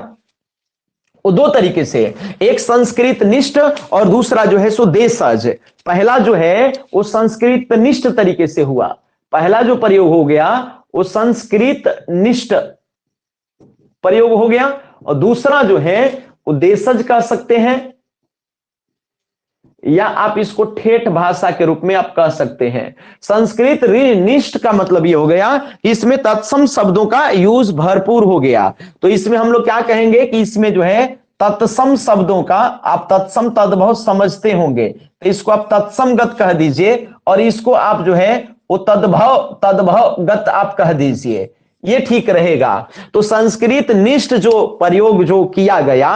वो दो तरीके से, एक संस्कृत निष्ठ और दूसरा जो है सो देशज। पहला जो है वो संस्कृत निष्ठ तरीके से हुआ, पहला जो प्रयोग हो गया वो संस्कृत निष्ठ प्रयोग हो गया, और दूसरा जो है वो देशज कह सकते हैं, या आप इसको ठेठ भाषा के रूप में आप कह सकते हैं। संस्कृत निष्ठ का मतलब ये हो गया कि इसमें तत्सम शब्दों का यूज भरपूर हो गया। तो इसमें हम लोग क्या कहेंगे कि इसमें जो है तत्सम शब्दों का, आप तत्सम तद्भव समझते होंगे तो इसको आप तत्समगत कह दीजिए, और इसको आप जो है वो तद्भवगत आप कह दीजिए, ये ठीक रहेगा। तो संस्कृत निष्ठ जो प्रयोग जो किया गया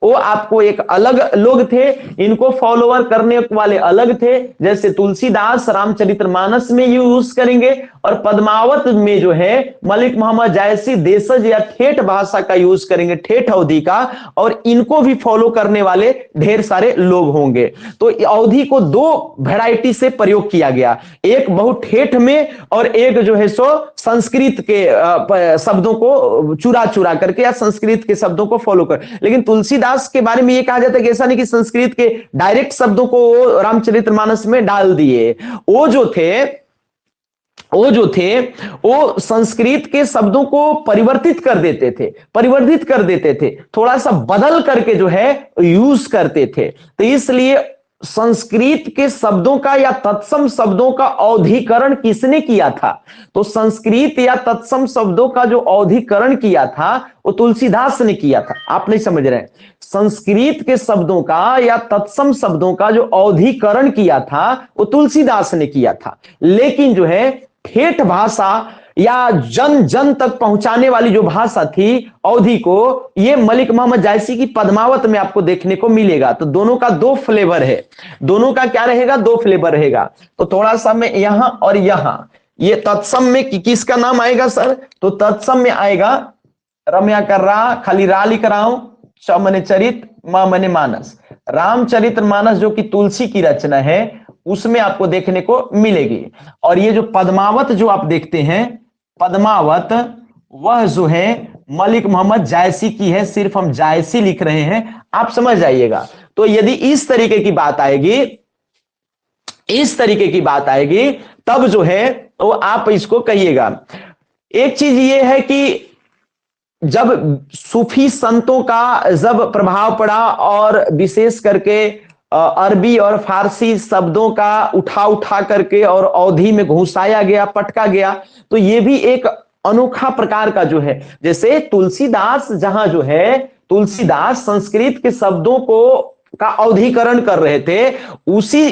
वो आपको एक अलग लोग थे, इनको फॉलोअर करने वाले अलग थे। जैसे तुलसीदास रामचरितमानस में यूज करेंगे, और पद्मावत में जो है मलिक मोहम्मद जायसी देशज या ठेठ भाषा का यूज करेंगे, ठेठ अवधी का, और इनको भी फॉलो करने वाले ढेर सारे लोग होंगे। तो अवधी को दो वैरायटी से प्रयोग किया गया, एक बहुत ठेठ में और एक जो है सो संस्कृत के शब्दों को चुरा चुरा करके या संस्कृत के शब्दों को फॉलो कर। लेकिन तुलसीदास के बारे में यह कहा जाता है कि ऐसा नहीं कि संस्कृत के डायरेक्ट शब्दों को रामचरितमानस में डाल दिए, वो जो थे वो संस्कृत के शब्दों को परिवर्तित कर देते थे, थोड़ा सा बदल करके जो है यूज करते थे। तो इसलिए संस्कृत के शब्दों का या तत्सम शब्दों का औधीकरण किसने किया था? तो संस्कृत या तत्सम शब्दों का जो औधीकरण किया था वो तुलसीदास ने किया था। आप नहीं समझ रहे हैं, संस्कृत के शब्दों का या तत्सम शब्दों का जो औधीकरण किया था वो तुलसीदास ने किया था। लेकिन जो है ठेठ भाषा या जन जन तक पहुंचाने वाली जो भाषा थी अवधी को, ये मलिक मोहम्मद जायसी की पद्मावत में आपको देखने को मिलेगा। तो दोनों का दो फ्लेवर है, दोनों का क्या रहेगा, दो फ्लेवर रहेगा। तो थोड़ा सा मैं यहां और यहां, ये तत्सम में किसका नाम आएगा सर? तो तत्सम में आएगा रम्या कर रहा, खाली रा लिख रहा हूं, च मने चरित, म मने मानस। रामचरितमानस जो कि तुलसी की रचना है उसमें आपको देखने को मिलेगी। और ये जो पद्मावत जो आप देखते हैं, पद्मावत वह जो है मलिक मोहम्मद जायसी की है, सिर्फ हम जायसी लिख रहे हैं, आप समझ जाइएगा। तो यदि इस तरीके की बात आएगी तब जो है तो आप इसको कहिएगा। एक चीज ये है कि जब सूफी संतों का जब प्रभाव पड़ा और विशेष करके अरबी और फारसी शब्दों का उठा उठा करके और अवधी में घुसाया गया, पटका गया, तो ये भी एक अनोखा प्रकार का जो है, जैसे तुलसीदास जहां जो है तुलसीदास संस्कृत के शब्दों को का अवधीकरण कर रहे थे,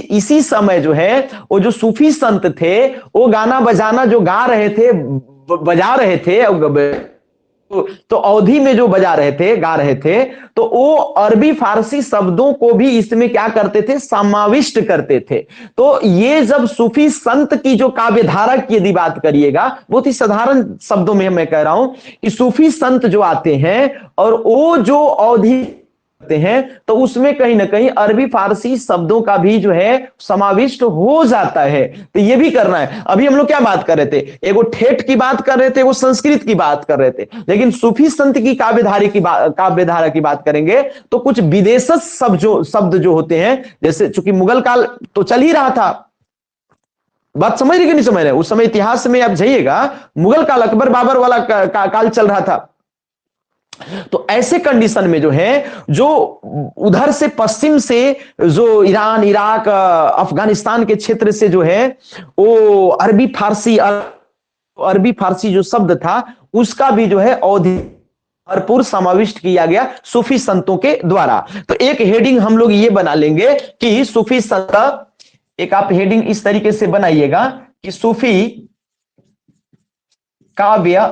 इसी समय जो है वो जो सूफी संत थे वो गाना बजाना जो गा रहे थे, बजा रहे थे, तो अवधी में जो बजा रहे थे, गा रहे थे, तो वो अरबी फारसी शब्दों को भी इसमें क्या करते थे, समाविष्ट करते थे। तो ये जब सूफी संत की जो काव्य धारा की यदि बात करिएगा, बहुत ही साधारण शब्दों में मैं कह रहा हूं कि सूफी संत जो आते हैं और वो जो अवधी हैं तो उसमें कहीं ना कहीं अरबी फारसी शब्दों का भी जो है समाविष्ट हो जाता है। तो ये भी करना है। अभी हम लोग क्या बात कर रहे थे, एगो ठेठ की बात कर रहे थे, वो संस्कृत की बात कर रहे थे, लेकिन सूफी संत की काव्यधारा की बात करेंगे तो कुछ विदेशज शब्द जो होते हैं, जैसे चूंकि मुगल काल तो चल ही रहा था, बात समझ रहे कि नहीं समझ रहे? उस समय इतिहास में आप जाइएगा, मुगल काल, अकबर बाबर वाला काल चल रहा था। तो ऐसे कंडीशन में जो है, जो उधर से पश्चिम से जो ईरान, इराक, अफगानिस्तान के क्षेत्र से जो है वो अरबी फारसी जो शब्द था उसका भी जो है भरपूर समाविष्ट किया गया सूफी संतों के द्वारा। तो एक हेडिंग हम लोग ये बना लेंगे कि सूफी संत एक आप हेडिंग इस तरीके से बनाइएगा कि सूफी काव्य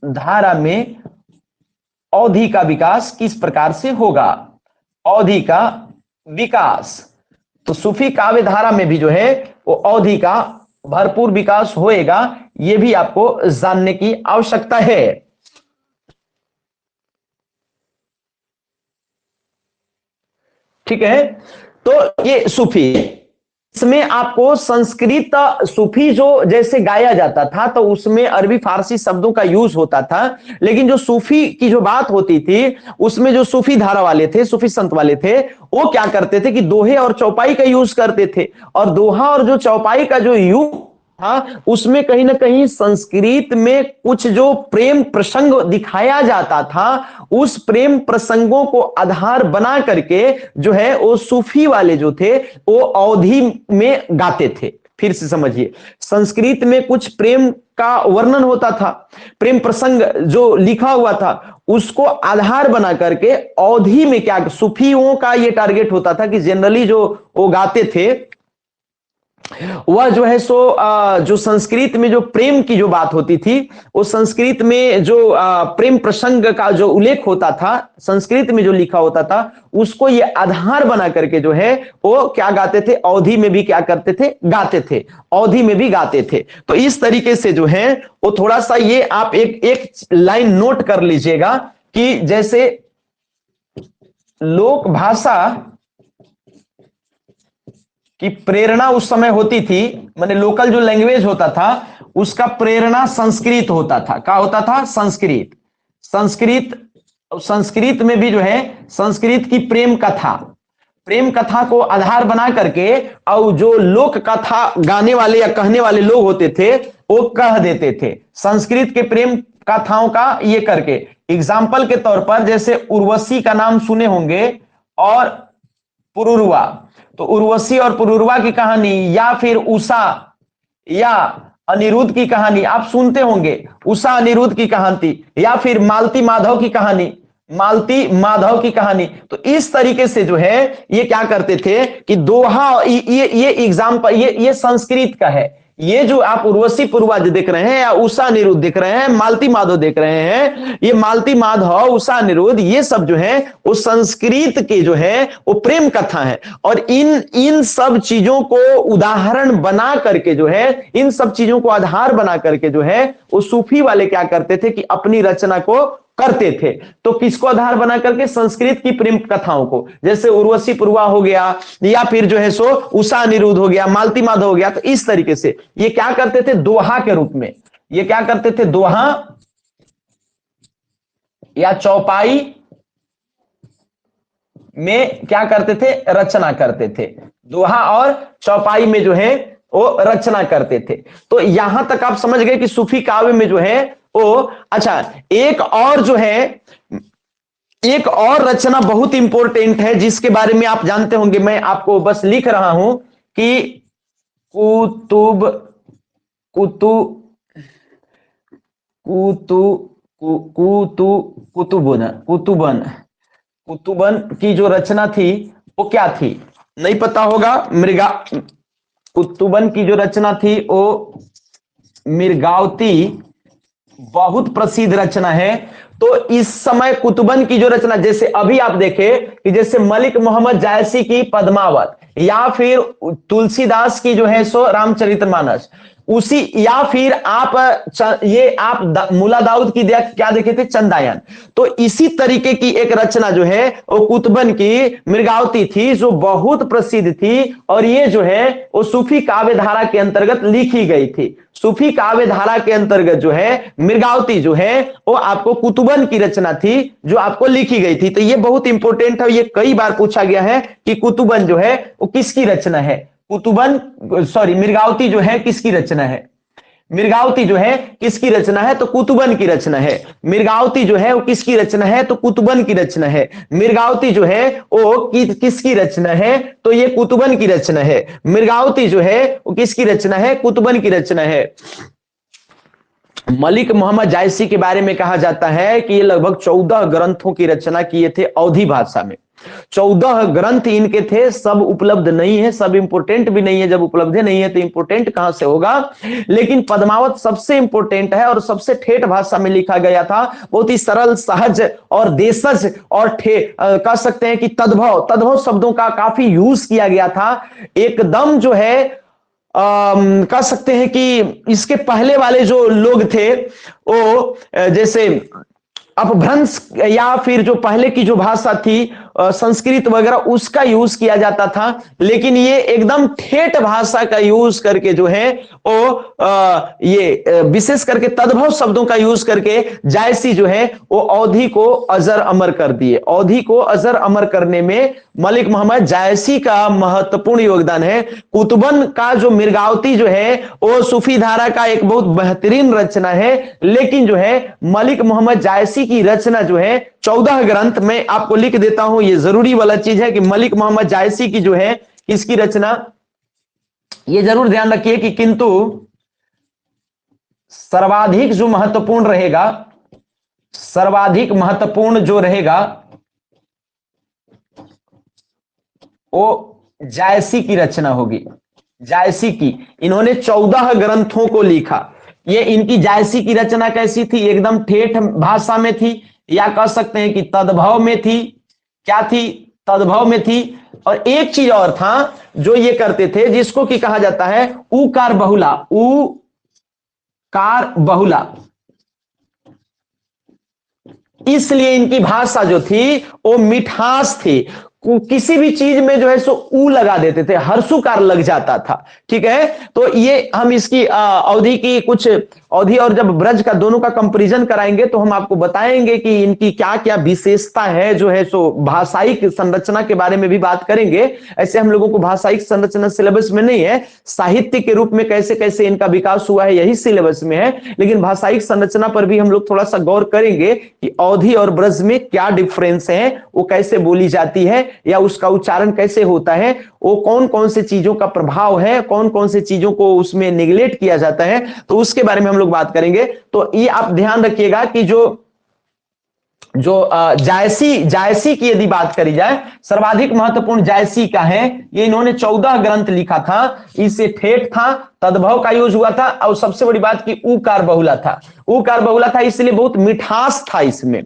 धारा में अवधि का विकास किस प्रकार से होगा। अवधि का विकास, तो सूफी काव्य धारा में भी जो है वो अवधि का भरपूर विकास होएगा, ये भी आपको जानने की आवश्यकता है। ठीक है, तो ये सूफी, इसमें आपको संस्कृत सूफी जो जैसे गाया जाता था तो उसमें अरबी फारसी शब्दों का यूज होता था, लेकिन जो सूफी की जो बात होती थी उसमें जो सूफी धारा वाले थे, सूफी संत वाले थे, वो क्या करते थे कि दोहे और चौपाई का यूज करते थे। और दोहा और जो चौपाई का जो यूज था उसमें कहीं ना कहीं संस्कृत में कुछ जो प्रेम प्रसंग दिखाया जाता था, उस प्रेम प्रसंगों को आधार बना करके जो है वो सूफी वाले जो थे वो अवधि में गाते थे। फिर से समझिए, संस्कृत में कुछ प्रेम का वर्णन होता था, प्रेम प्रसंग जो लिखा हुआ था उसको आधार बना करके अवधि में क्या सूफियों का ये टारगेट होता था कि जनरली जो वो गाते थे वह जो है सो जो संस्कृत में जो प्रेम की जो बात होती थी, वो संस्कृत में जो प्रेम प्रसंग का जो उल्लेख होता था, संस्कृत में जो लिखा होता था, उसको ये आधार बना करके जो है वो क्या गाते थे, अवधि में भी क्या करते थे, गाते थे, अवधि में भी गाते थे। तो इस तरीके से जो है वो थोड़ा सा ये आप एक लाइन नोट कर लीजिएगा कि जैसे लोक भाषा की प्रेरणा उस समय होती थी, माने लोकल जो लैंग्वेज होता था उसका प्रेरणा संस्कृत होता था। क्या होता था, संस्कृत। संस्कृत में भी जो है संस्कृत की प्रेम कथा को आधार बना करके और जो लोक कथा गाने वाले या कहने वाले लोग होते थे वो कह देते थे संस्कृत के प्रेम कथाओं का ये करके। एग्जाम्पल के तौर पर जैसे उर्वशी का नाम सुने होंगे और पुरुरवा, तो उर्वशी और पुरुरवा की कहानी या फिर उषा या अनिरुद्ध की कहानी आप सुनते होंगे, उषा अनिरुद्ध की कहानी या फिर मालती माधव की कहानी। तो इस तरीके से जो है ये क्या करते थे कि दोहा, ये एग्जाम्पल ये संस्कृत का है। ये जो आप उर्वशी पुरुरवा देख रहे हैं या उषा अनिरुद्ध देख रहे हैं, मालती माधव देख रहे हैं, ये मालती माधव, उषा अनिरुद्ध, ये सब जो है वो संस्कृत के जो है वो प्रेम कथा है। और इन सब चीजों को उदाहरण बना करके जो है, इन सब चीजों को आधार बना करके जो है वो सूफी वाले क्या करते थे कि अपनी रचना को करते थे। तो किसको आधार बना करके, संस्कृत की प्रेम कथाओं को, जैसे उर्वशी पुरुरवा हो गया या फिर जो है सो उषा अनिरुद्ध हो गया, मालती माधव हो गया। तो इस तरीके से ये क्या करते थे, दोहा के रूप में, ये क्या करते थे, दोहा या चौपाई में क्या करते थे, रचना करते थे। दोहा और चौपाई में जो है वो रचना करते थे। तो यहां तक आप समझ गए कि सूफी काव्य में जो है वो, अच्छा एक और जो है, एक और रचना बहुत इंपॉर्टेंट है जिसके बारे में आप जानते होंगे, मैं आपको बस लिख रहा हूं कि कुतुब कुतु कुतु कुतु कुतुबन की जो रचना थी वो क्या थी, नहीं पता होगा। कुतुबन की जो रचना थी वो मृगावती बहुत प्रसिद्ध रचना है। तो इस समय कुतुबन की जो रचना, जैसे अभी आप देखें कि जैसे मलिक मोहम्मद जायसी की पद्मावत या फिर तुलसीदास की जो है सो रामचरितमानस, उसी या फिर आप मुला दाऊद की क्या देखे थे, चंदायन। तो इसी तरीके की एक रचना जो है वो कुतुबन की मृगावती थी जो बहुत प्रसिद्ध थी, और ये जो है वो सूफी काव्य धारा के अंतर्गत लिखी गई थी। सूफी काव्य धारा के अंतर्गत जो है मृगावती जो है वो आपको कुतुबन की रचना थी जो आपको लिखी गई थी। तो ये बहुत इंपॉर्टेंट है, ये कई बार पूछा गया है कि कुतुबन जो है वो किसकी रचना है, मृगावती जो है किसकी रचना है, मृगावती जो है किसकी रचना है, तो कुतुबन की रचना है। मृगावती जो है वो किसकी रचना है, तो कुतुबन की रचना है। मृगावती जो है वो किसकी रचना है, तो ये कुतुबन की रचना है। मृगावती जो है वो किसकी रचना है, कुतुबन की रचना है। मलिक मोहम्मद जायसी के बारे में कहा जाता है कि ये लगभग 14 ग्रंथों की रचना किए थे अवधी भाषा में। 14 ग्रंथ इनके थे, सब उपलब्ध नहीं है, सब इंपोर्टेंट भी नहीं है। जब उपलब्ध नहीं है तो इंपोर्टेंट कहां से होगा। लेकिन पद्मावत सबसे इंपोर्टेंट है और सबसे ठेठ भाषा में लिखा गया था, बहुत ही सरल, सहज और देशज और कह सकते हैं कि तद्भव तद्भव शब्दों का काफी यूज किया गया था। एकदम जो है कह सकते हैं कि इसके पहले वाले जो लोग थे वो जैसे अपभ्रंश या फिर जो पहले की जो भाषा थी संस्कृत वगैरह, उसका यूज किया जाता था। लेकिन ये एकदम ठेठ भाषा का यूज करके जो है वो ये विशेष करके तद्भव शब्दों का यूज करके जायसी जो है वो अवधि को अजर अमर कर दिए। अवधि को अजर अमर करने में मलिक मोहम्मद जायसी का महत्वपूर्ण योगदान है। कुतुबन का जो मिर्गावती जो है वो सूफी धारा का एक बहुत बेहतरीन रचना है। लेकिन जो है मलिक मोहम्मद जायसी की रचना जो है 14 ग्रंथ में आपको लिख देता हूं, ये जरूरी वाला चीज है कि मलिक मोहम्मद जायसी की जो है इसकी रचना, ये जरूर ध्यान रखिए कि किंतु सर्वाधिक जो महत्वपूर्ण रहेगा, सर्वाधिक महत्वपूर्ण जो रहेगा वो जायसी की रचना होगी। जायसी की, इन्होंने 14 ग्रंथों को लिखा। ये इनकी जायसी की रचना कैसी थी, एकदम ठेठ भाषा में थी, या कह सकते हैं कि तद्भव में थी। क्या थी, तद्भव में थी। और एक चीज और था जो ये करते थे, जिसको कि कहा जाता है उकार बहुला। उकार बहुला, इसलिए इनकी भाषा जो थी वो मिठास थी। किसी भी चीज में जो है सो ऊ लगा देते थे, हर्षुकार लग जाता था। ठीक है, तो ये हम इसकी अवधि की कुछ अवधि और जब ब्रज का दोनों का कंपैरिजन कराएंगे तो हम आपको बताएंगे कि इनकी क्या क्या विशेषता है जो है सो। भाषाई संरचना के बारे में भी बात करेंगे। ऐसे हम लोगों को भाषाई संरचना सिलेबस में नहीं है, साहित्य के रूप में कैसे कैसे इनका विकास हुआ है यही सिलेबस में है। लेकिन भाषाई संरचना पर भी हम लोग थोड़ा सा गौर करेंगे कि अवधि और ब्रज में क्या डिफरेंस है, वो कैसे बोली जाती है या उसका उच्चारण कैसे होता है, वो कौन कौन से चीजों का प्रभाव है, कौन कौन से चीजों को उसमें निगलेक्ट किया जाता है, तो उसके बारे में हम लोग बात करेंगे। तो ये आप ध्यान रखिएगा कि जो जायसी की यदि बात करी जाए, सर्वाधिक महत्वपूर्ण जायसी का है। ये इन्होंने 14 ग्रंथ लिखा था। इससे ठेठ था, तद्भव का यूज हुआ था, और सबसे बड़ी बात कि उकार बहुला था। उकार बहुला था इसलिए बहुत मिठास था इसमें।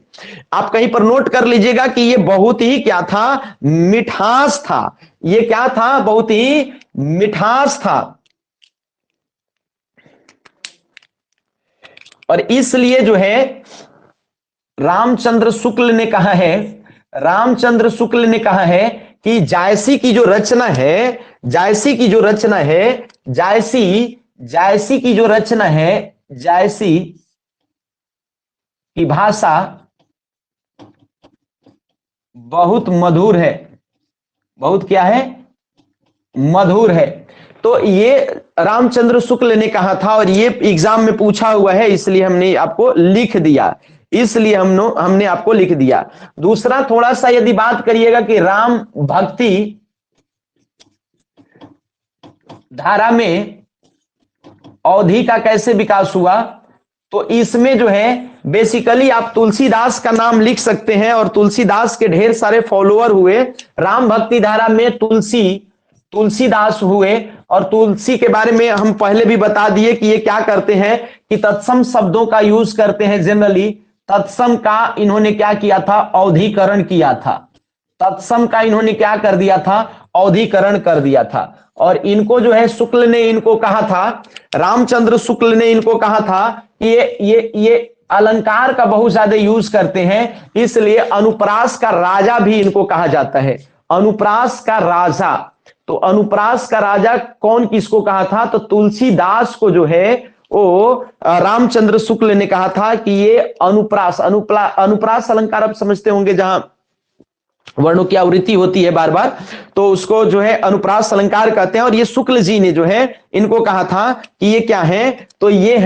आप कहीं पर नोट कर लीजिएगा कि ये बहुत ही क्या था, मिठास था। ये क्या था, बहुत ही मिठास था। और इसलिए जो है रामचंद्र शुक्ल ने कहा है, रामचंद्र शुक्ल ने कहा है कि जायसी की जो रचना है, जायसी की जो रचना है, जायसी की जो रचना है, जायसी की भाषा बहुत मधुर है। बहुत क्या है, मधुर है। तो ये रामचंद्र शुक्ल ने कहा था और ये एग्जाम में पूछा हुआ है, इसलिए हमने आपको लिख दिया, इसलिए हमने आपको लिख दिया। दूसरा, थोड़ा सा यदि बात करिएगा कि राम भक्ति धारा में अवधि का कैसे विकास हुआ, तो इसमें जो है बेसिकली आप तुलसीदास का नाम लिख सकते हैं और तुलसीदास के ढेर सारे फॉलोअर हुए। राम भक्ति धारा में तुलसीदास हुए, और तुलसी के बारे में हम पहले भी बता दिए कि ये क्या करते हैं कि तत्सम शब्दों का यूज करते हैं। जनरली तत्सम का इन्होंने क्या किया था, अवधीकरण किया था। तत्सम का इन्होंने क्या कर दिया था, अवधीकरण कर दिया था। और इनको जो है शुक्ल ने इनको कहा था, रामचंद्र शुक्ल ने इनको कहा था कि ये अलंकार का बहुत ज्यादा यूज करते हैं, इसलिए अनुप्रास का राजा भी इनको कहा जाता है। अनुप्रास का राजा, तो अनुप्रास का राजा कौन किसको कहा था, तो तुलसीदास को जो है वो रामचंद्र शुक्ल ने कहा था कि ये अनुप्रास अलंकार आप समझते होंगे, जहां वर्णों की आवृत्ति होती है बार बार, तो उसको जो है अनुप्रास अलंकार कहते हैं। और ये शुक्ल जी ने जो है इनको कहा था कि ये क्या है, तो ये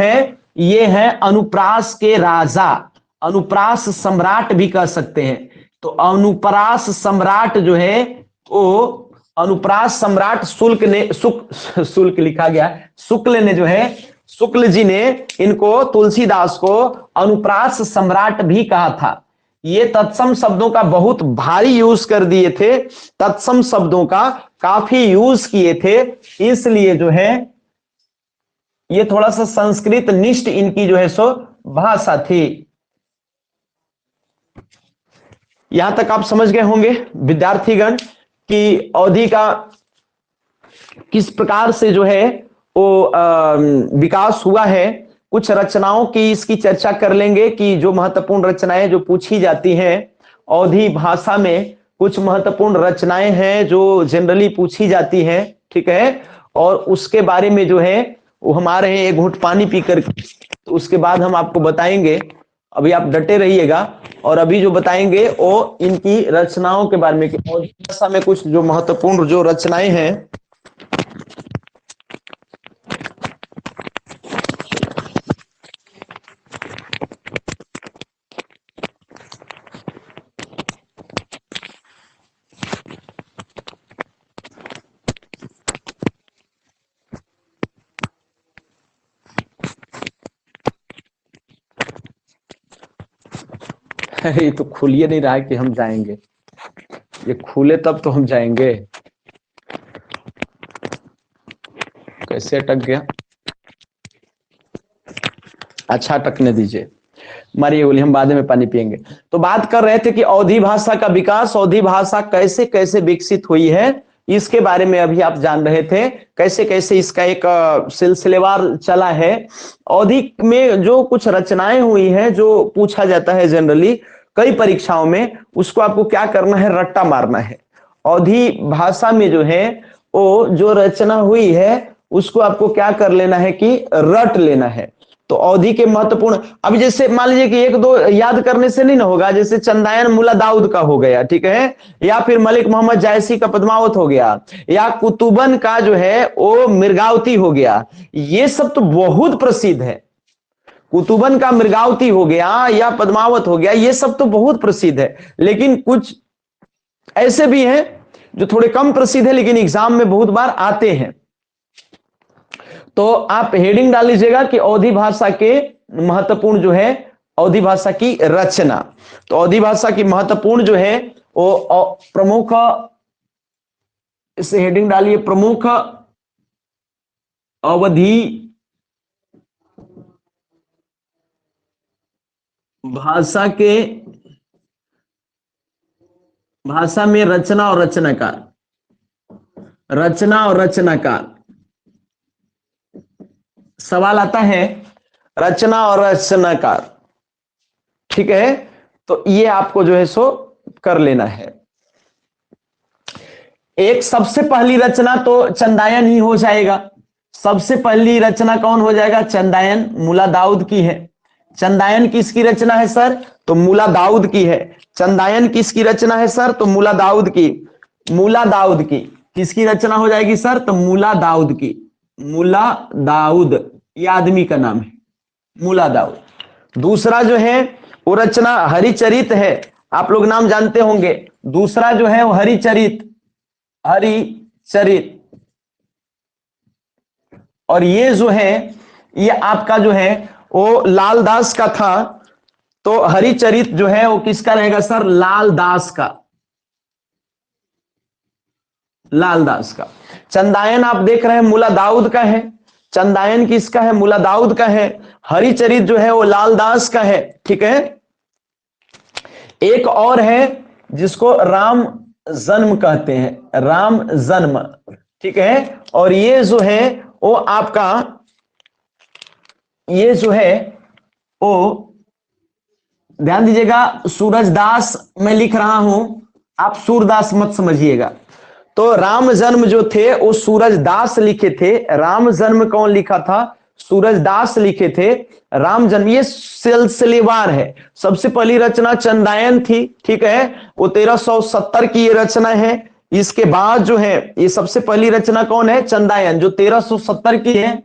है अनुप्रास के राजा, अनुप्रास सम्राट भी कह सकते हैं। तो अनुप्रास सम्राट जो है वो अनुप्रास सम्राट शुक्ल लिखा गया, शुक्ल ने जो है, शुक्ल जी ने इनको तुलसीदास को अनुप्रास सम्राट भी कहा था। ये तत्सम शब्दों का बहुत भारी यूज कर दिए थे, तत्सम शब्दों का काफी यूज किए थे, इसलिए जो है ये थोड़ा सा संस्कृत निष्ठ इनकी जो है सो भाषा थी। यहां तक आप समझ गए होंगे विद्यार्थीगण कि अवधि का किस प्रकार से जो है वो विकास हुआ है। कुछ रचनाओं की इसकी चर्चा कर लेंगे कि जो महत्वपूर्ण रचनाएं जो पूछी जाती हैं अवधी भाषा में, कुछ महत्वपूर्ण रचनाएं हैं जो जनरली पूछी जाती हैं, ठीक है। और उसके बारे में जो है वो हमारे हैं एक घूंट पानी पी कर, तो उसके बाद हम आपको बताएंगे। अभी आप डटे रहिएगा और अभी जो बताएंगे वो इनकी रचनाओं के बारे में कि अवधी भाषा में कुछ जो महत्वपूर्ण जो रचनाएं हैं। ये तो खुल ही नहीं रहा है कि हम जाएंगे, ये खुले तब तो हम जाएंगे। कैसे अटक गया? अच्छा अटकने दीजिए, मारिए गोली, हम बाद में पानी पिएंगे। तो बात कर रहे थे कि अवधी भाषा का विकास, अवधी भाषा कैसे कैसे विकसित हुई है इसके बारे में अभी आप जान रहे थे, कैसे कैसे इसका एक सिलसिलेवार चला है। अवधी में जो कुछ रचनाएं हुई हैं जो पूछा जाता है जनरली कई परीक्षाओं में, उसको आपको क्या करना है, रट्टा मारना है। अवधी भाषा में जो है वो जो रचना हुई है उसको आपको क्या कर लेना है कि रट लेना है। तो अवधि के महत्वपूर्ण, अब जैसे मान लीजिए कि एक दो याद करने से नहीं ना होगा, जैसे चंदायन मुला दाऊद का हो गया, ठीक है, या फिर मलिक मोहम्मद जायसी का पद्मावत हो गया, या कुतुबन का जो है वो मिर्गावती हो गया, ये सब तो बहुत प्रसिद्ध है। कुतुबन का मिर्गावती हो गया या पद्मावत हो गया, ये सब तो बहुत प्रसिद्ध है। लेकिन कुछ ऐसे भी हैं जो थोड़े कम प्रसिद्ध है लेकिन एग्जाम में बहुत बार आते हैं। तो आप हेडिंग डाल लीजिएगा कि अवधी भाषा के महत्वपूर्ण जो है अवधी भाषा की रचना। तो अवधी भाषा की महत्वपूर्ण जो है वो प्रमुख, इसे हेडिंग डालिए प्रमुख अवधी भाषा के, भाषा में रचना और रचनाकार, रचना और रचनाकार सवाल आता है, रचना और रचनाकार, ठीक है। तो ये आपको जो है सो कर लेना है। एक सबसे पहली रचना तो चंदायन ही हो जाएगा। सबसे पहली रचना कौन हो जाएगा? चंदायन मुला दाऊद की है। चंदायन किसकी रचना है सर? तो मुला दाऊद की है। चंदायन किसकी रचना है सर? तो मुला दाऊद की। मुला दाऊद की किसकी रचना हो जाएगी सर? तो मुला दाऊद की। मुला दाऊद ये आदमी का नाम है, मुला दाऊद। दूसरा जो है वो रचना हरिचरित है, आप लोग नाम जानते होंगे। दूसरा जो है वो हरिचरित, हरिचरित। और ये जो है ये आपका जो है वो लाल दास का था। तो हरिचरित जो है वो किसका रहेगा सर? लाल दास का, लाल दास का। चंदायन आप देख रहे हैं मुला दाऊद का है। चंदायन किसका है? मुला दाऊद का है। हरिचरित जो है वो लाल दास का है, ठीक है। एक और है जिसको राम जन्म कहते हैं, राम जन्म, ठीक है। और ये जो है वो आपका, ये जो है वो ध्यान दीजिएगा, सूरजदास मैं लिख रहा हूं, आप सूरदास मत समझिएगा। तो राम जन्म जो थे वो सूरजदास लिखे थे। राम जन्म कौन लिखा था? सूरजदास लिखे थे। राम जन्म ये सिलसिलेवार है। सबसे पहली रचना चंदायन थी, ठीक है, वो 1370 की ये रचना है। इसके बाद जो है ये सबसे पहली रचना कौन है? चंदायन, जो 1370 की है।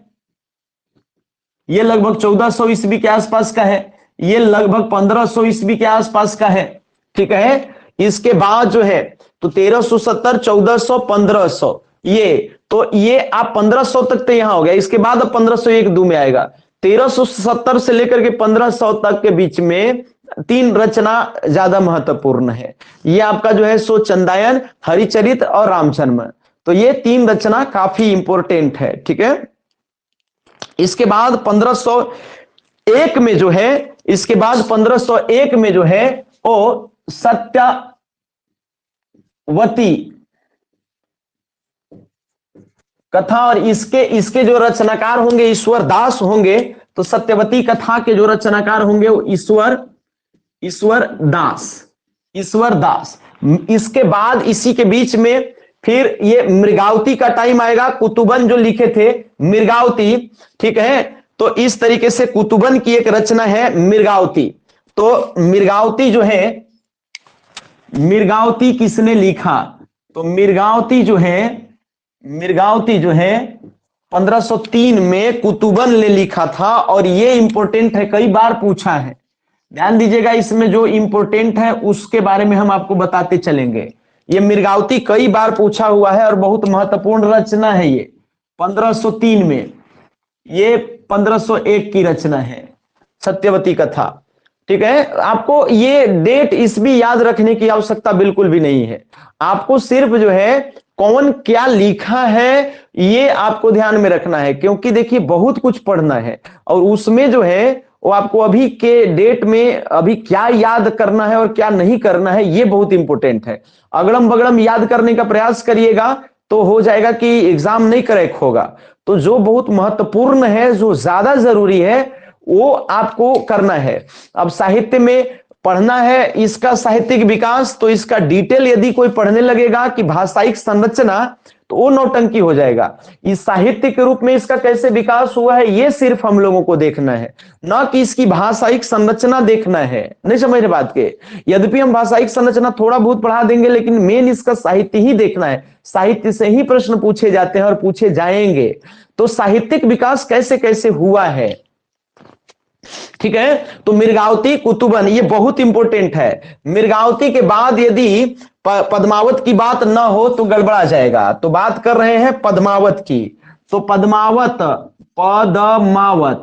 ये लगभग 1400 ईस्वी के आसपास का है। ये लगभग 1500 ईस्वी के आसपास का है, ठीक है। इसके बाद जो है तो 1370, 1400, 1500, ये तो ये आप 1500 तक तो यहां हो गया। इसके बाद अब 1501 दो में आएगा। 1370 से लेकर के 1500 तक के बीच में तीन रचना ज्यादा महत्वपूर्ण है। ये आपका जो है सो चंदायन, हरिचरित और रामजन्म, तो ये तीन रचना काफी इंपॉर्टेंट है। ठीक है, इसके बाद 1501 में जो है, इसके बाद 1501 में जो है वो सत्यवती कथा, और इसके इसके जो रचनाकार होंगे ईश्वर दास होंगे। तो सत्यवती कथा के जो रचनाकार होंगे वो ईश्वर दास। इसके बाद इसी के बीच में फिर ये मृगावती का टाइम आएगा। कुतुबन जो लिखे थे मृगावती, ठीक है, तो इस तरीके से कुतुबन की एक रचना है मृगावती। तो मृगावती जो है, मृगावती किसने लिखा? तो मृगावती जो है 1503 में कुतुबन ने लिखा था, और ये इंपॉर्टेंट है, कई बार पूछा है। ध्यान दीजिएगा, इसमें जो इंपॉर्टेंट है उसके बारे में हम आपको बताते चलेंगे। ये मृगावती कई बार पूछा हुआ है और बहुत महत्वपूर्ण रचना है ये 1503 में। ये 1501 की रचना है सत्यवती कथा। ठीक है, आपको ये डेट इस भी याद रखने की आवश्यकता बिल्कुल भी नहीं है। आपको सिर्फ जो है कौन क्या लिखा है ये आपको ध्यान में रखना है, क्योंकि देखिए बहुत कुछ पढ़ना है, और उसमें जो है वो आपको अभी के डेट में अभी क्या याद करना है और क्या नहीं करना है, ये बहुत इंपॉर्टेंट है। अगड़म बगड़म याद करने का प्रयास करिएगा तो हो जाएगा कि एग्जाम नहीं करेक्ट होगा। तो जो बहुत महत्वपूर्ण है, जो ज्यादा जरूरी है, वो आपको करना है। अब साहित्य में पढ़ना है इसका साहित्यिक विकास, तो इसका डिटेल यदि कोई पढ़ने लगेगा कि भाषाई संरचना, तो वो नौटंकी हो जाएगा। इस साहित्य के रूप में इसका कैसे विकास हुआ है ये सिर्फ हम लोगों को देखना है, ना कि इसकी भाषाई संरचना देखना है। नहीं समझ रहे बात के? यद्यपि हम भाषाई संरचना थोड़ा बहुत पढ़ा देंगे, लेकिन मेन इसका साहित्य ही देखना है। साहित्य से ही प्रश्न पूछे जाते हैं और पूछे जाएंगे। तो साहित्यिक विकास कैसे कैसे हुआ है, ठीक है। तो मृगावती, कुतुबन, ये बहुत इंपॉर्टेंट है। मृगावती के बाद यदि पद्मावत की बात ना हो तो गड़बड़ा जाएगा। तो बात कर रहे हैं पद्मावत की। तो पद्मावत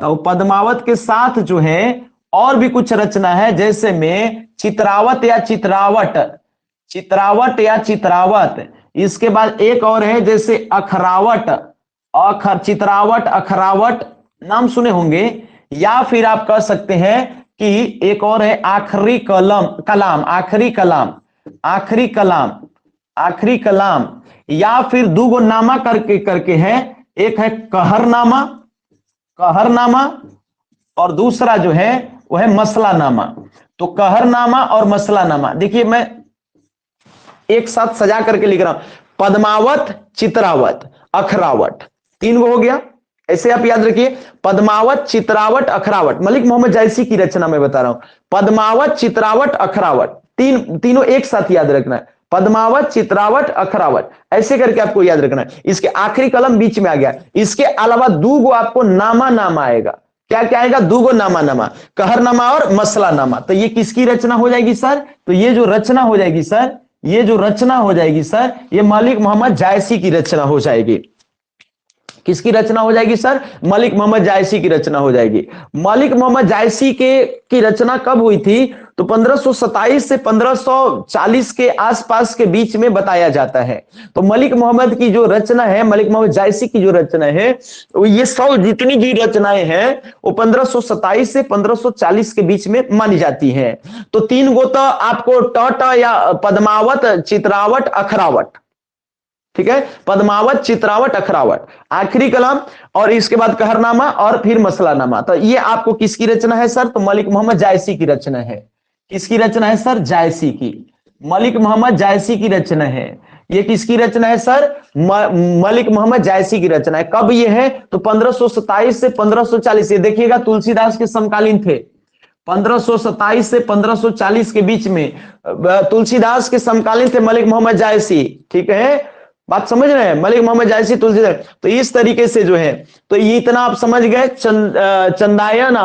और पद्मावत के साथ जो है और भी कुछ रचना है, जैसे में चित्रावत या चित्रावत। इसके बाद एक और है जैसे अखरावट, चित्रावट, अखरावट, नाम सुने होंगे। या फिर आप कह सकते हैं कि एक और है आखिरी कलाम, या फिर दूगो नामा करके है। एक है कहरनामा और दूसरा जो है वो है मसलानामा। तो कहरनामा और मसलानामा, देखिए मैं एक साथ सजा करके लिख रहा हूं। पद्मावत, चित्रावत, अखरावट, तीन वो हो गया। ऐसे आप याद रखिए, पद्मावत, चित्रावट, अखरावट। मलिक मोहम्मद जायसी की रचना में बता रहा हूं। पद्मावत, चित्रावट, अखरावट, तीनों एक साथ याद रखना है। पद्मावत, चित्रावट, अखरावट, ऐसे करके आपको याद रखना है। इसके आखिरी कलम बीच में आ गया। इसके अलावा दूगो आपको नामा आएगा। क्या क्या आएगा? दूगो नामा, कहरनामा और मसलानामा। तो ये किसकी रचना हो जाएगी सर? तो ये जो रचना हो जाएगी सर, ये मलिक मोहम्मद जायसी की रचना हो जाएगी। किसकी रचना हो जाएगी सर? मलिक मोहम्मद जायसी की रचना हो जाएगी। मलिक मोहम्मद जायसी की रचना कब हुई थी? तो 1527 से 1540 के आसपास के बीच में बताया जाता है। तो मलिक मोहम्मद की जो रचना है, मलिक मोहम्मद जायसी की जो रचना है, ये 100 जितनी भी रचनाएं हैं वो 1527 से 1540 के बीच में मानी जाती हैं। तो तीन गो तो आपको ट या पद्मावत, चित्रावट, अखरावट, ठीक है। पद्मावत, चित्रावट, अखरावट, आखिरी कलाम, और इसके बाद कहरनामा और फिर मसलानामा। तो ये आपको किसकी रचना है सर? तो मलिक मोहम्मद जायसी की रचना है। किसकी रचना है सर? जायसी की। मलिक मोहम्मद जायसी की रचना है। ये किसकी रचना है सर? मलिक मोहम्मद जायसी की रचना है। कब ये है? तो 1527 से 1540। ये देखिएगा तुलसीदास के समकालीन थे। 1527 से 1540 के बीच में तुलसीदास के समकालीन थे मलिक मोहम्मद जायसी, ठीक है। बात समझ रहे हैं? मलिक मोहम्मद जायसी, तुलसीदास। तो इस तरीके से जो है, तो ये इतना आप समझ गए। चंदायन,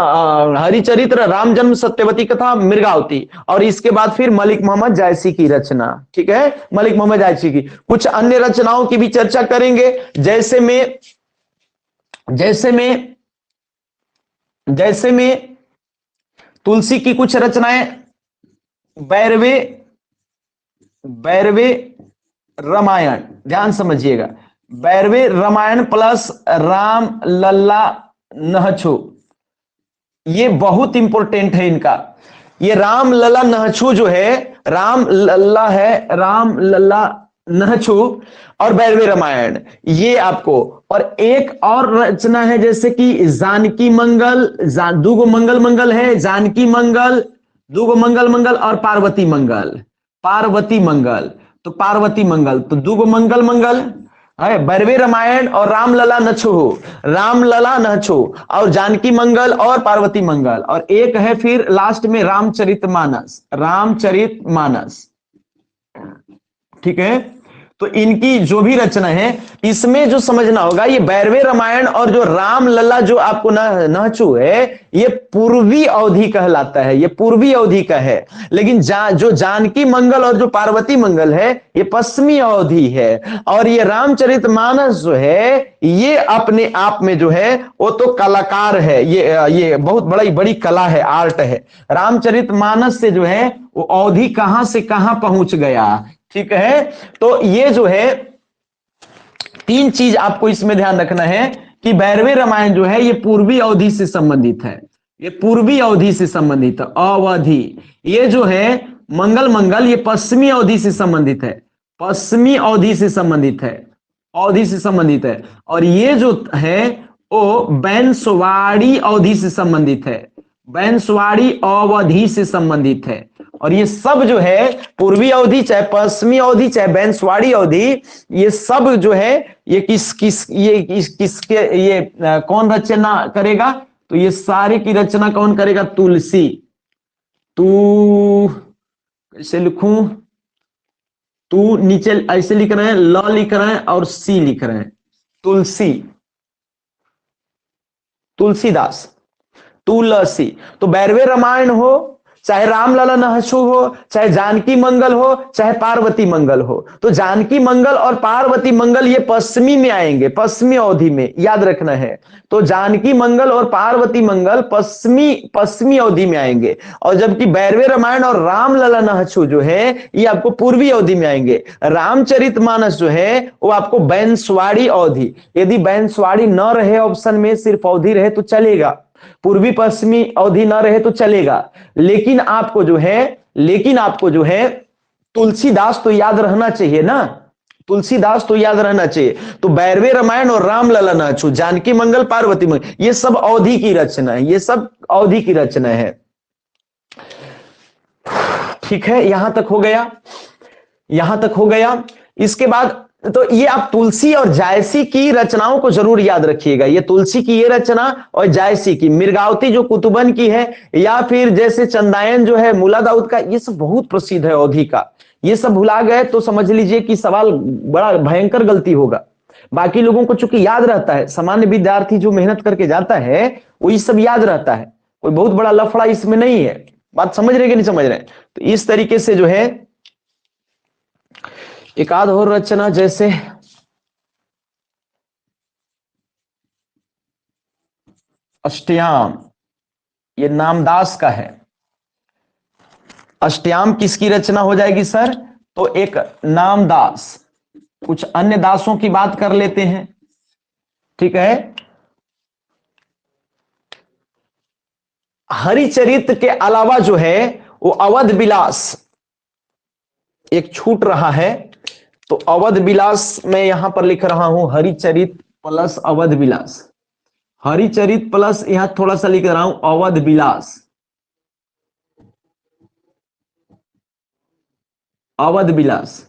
हरिचरित्र, राम जन्म, सत्यवती कथा, मृगावती, और इसके बाद फिर मलिक मोहम्मद जायसी की रचना, ठीक है। मलिक मोहम्मद जायसी की कुछ अन्य रचनाओं की भी चर्चा करेंगे, जैसे में तुलसी की कुछ रचनाएं, बैरवे, बैरवे रामायण, ध्यान समझिएगा, बैरवे रामायण प्लस राम लल्ला नहछो, ये बहुत इंपॉर्टेंट है इनका। ये राम लल्ला नहछो जो है, राम लल्ला है, राम लल्ला नहछो और बैरवे रामायण, ये आपको। और एक और रचना है जैसे कि जानकी मंगल, दूगो मंगल मंगल है, जानकी मंगल, दूगो मंगल मंगल और पार्वती मंगल, पार्वती मंगल, तो पार्वती मंगल, तो दूगो मंगल मंगल है, बैरवे रामायण और रामलला नछो, रामलला नछो और जानकी मंगल और पार्वती मंगल। और एक है फिर लास्ट में रामचरितमानस, रामचरितमानस, ठीक है। तो इनकी जो भी रचना है, इसमें जो समझना होगा, ये बैरवे रामायण और जो रामलला जो आपको नहचू है, ये पूर्वी अवधि कहलाता है, ये पूर्वी अवधि का है। लेकिन जो जानकी मंगल और जो पार्वती मंगल है, ये पश्चिमी अवधि है। और ये रामचरितमानस जो है, ये अपने आप में जो है वो तो कलाकार है, ये बहुत बड़ी कला है, आर्ट है। रामचरितमानस से जो है वो अवधि कहां से कहां पहुंच गया, ठीक है। तो ये जो है तीन चीज आपको इसमें ध्यान रखना है कि बैरवे रामायण जो है ये पूर्वी अवधि से संबंधित है, ये पूर्वी अवधि से संबंधित है, अवधि। ये जो है मंगल मंगल, ये पश्चिमी अवधि से संबंधित है, पश्चिमी अवधि से संबंधित है, अवधि से संबंधित है। और ये जो है वो बैंसवाड़ी अवधि से संबंधित है, बैंसवाड़ी अवधि से संबंधित है। और ये सब जो है पूर्वी अवधि चाहे पश्चिमी अवधि चाहे बैंसवाड़ी अवधि, ये सब जो है ये किसके ये कौन रचना करेगा, तो ये सारे की रचना कौन करेगा, तुलसी। तू कैसे लिखूं, तू नीचे ऐसे लिख रहे हैं, ल लिख रहे हैं और सी लिख रहे हैं, तुलसी, तुलसीदास, तुलसी। तो बैरवे रामायण हो, चाहे रामलला नहछो हो, चाहे जानकी मंगल हो, चाहे पार्वती मंगल हो, तो जानकी मंगल और पार्वती मंगल ये पश्चिमी में आएंगे, पश्चिमी अवधि में, याद रखना है। तो जानकी मंगल और पार्वती मंगल पश्चिमी अवधि में आएंगे। और जबकि बैरवे रामायण और रामलला नहछो जो है ये आपको पूर्वी अवधि में आएंगे। रामचरितमानस जो है वो आपको बैंसवाड़ी अवधि, यदि बैंसवाड़ी न रहे ऑप्शन में, सिर्फ अवधि रहे तो चलेगा, पूर्वी पश्चिमी अवधि ना रहे तो चलेगा। लेकिन आपको जो है तुलसीदास तो याद रहना चाहिए ना, तुलसीदास तो याद रहना चाहिए। तो बैरवे रामायण और रामलला नहछो, जानकी मंगल, पार्वती मंगल, ये सब अवधि की रचना है, ये सब अवधि की रचना है, ठीक है। यहां तक हो गया, यहां तक हो गया। इसके बाद तो ये आप तुलसी और जायसी की रचनाओं को जरूर याद रखिएगा। ये तुलसी की ये रचना और जायसी की, मिर्गावती जो कुतुबन की है, या फिर जैसे चंदायन जो है मुला दाऊद का, ये सब बहुत प्रसिद्ध है अवधि का। ये सब भुला गए तो समझ लीजिए कि सवाल बड़ा भयंकर गलती होगा। बाकी लोगों को चूंकि याद रहता है, सामान्य विद्यार्थी जो मेहनत करके जाता है वो ये सब याद रहता है, कोई बहुत बड़ा लफड़ा इसमें नहीं है। बात समझ रहे कि नहीं समझ रहे? तो इस तरीके से जो है एक आध और रचना, जैसे अष्टयाम, ये नामदास का है। अष्टयाम किसकी रचना हो जाएगी सर? तो एक नामदास, कुछ अन्य दासों की बात कर लेते हैं, ठीक है। हरिचरित के अलावा जो है वो अवध विलास एक छूट रहा है, तो अवध विलास मैं यहां पर लिख रहा हूं, हरिचरित प्लस अवध विलास, हरिचरित प्लस यहां थोड़ा सा लिख रहा हूं अवध विलास, अवध विलास।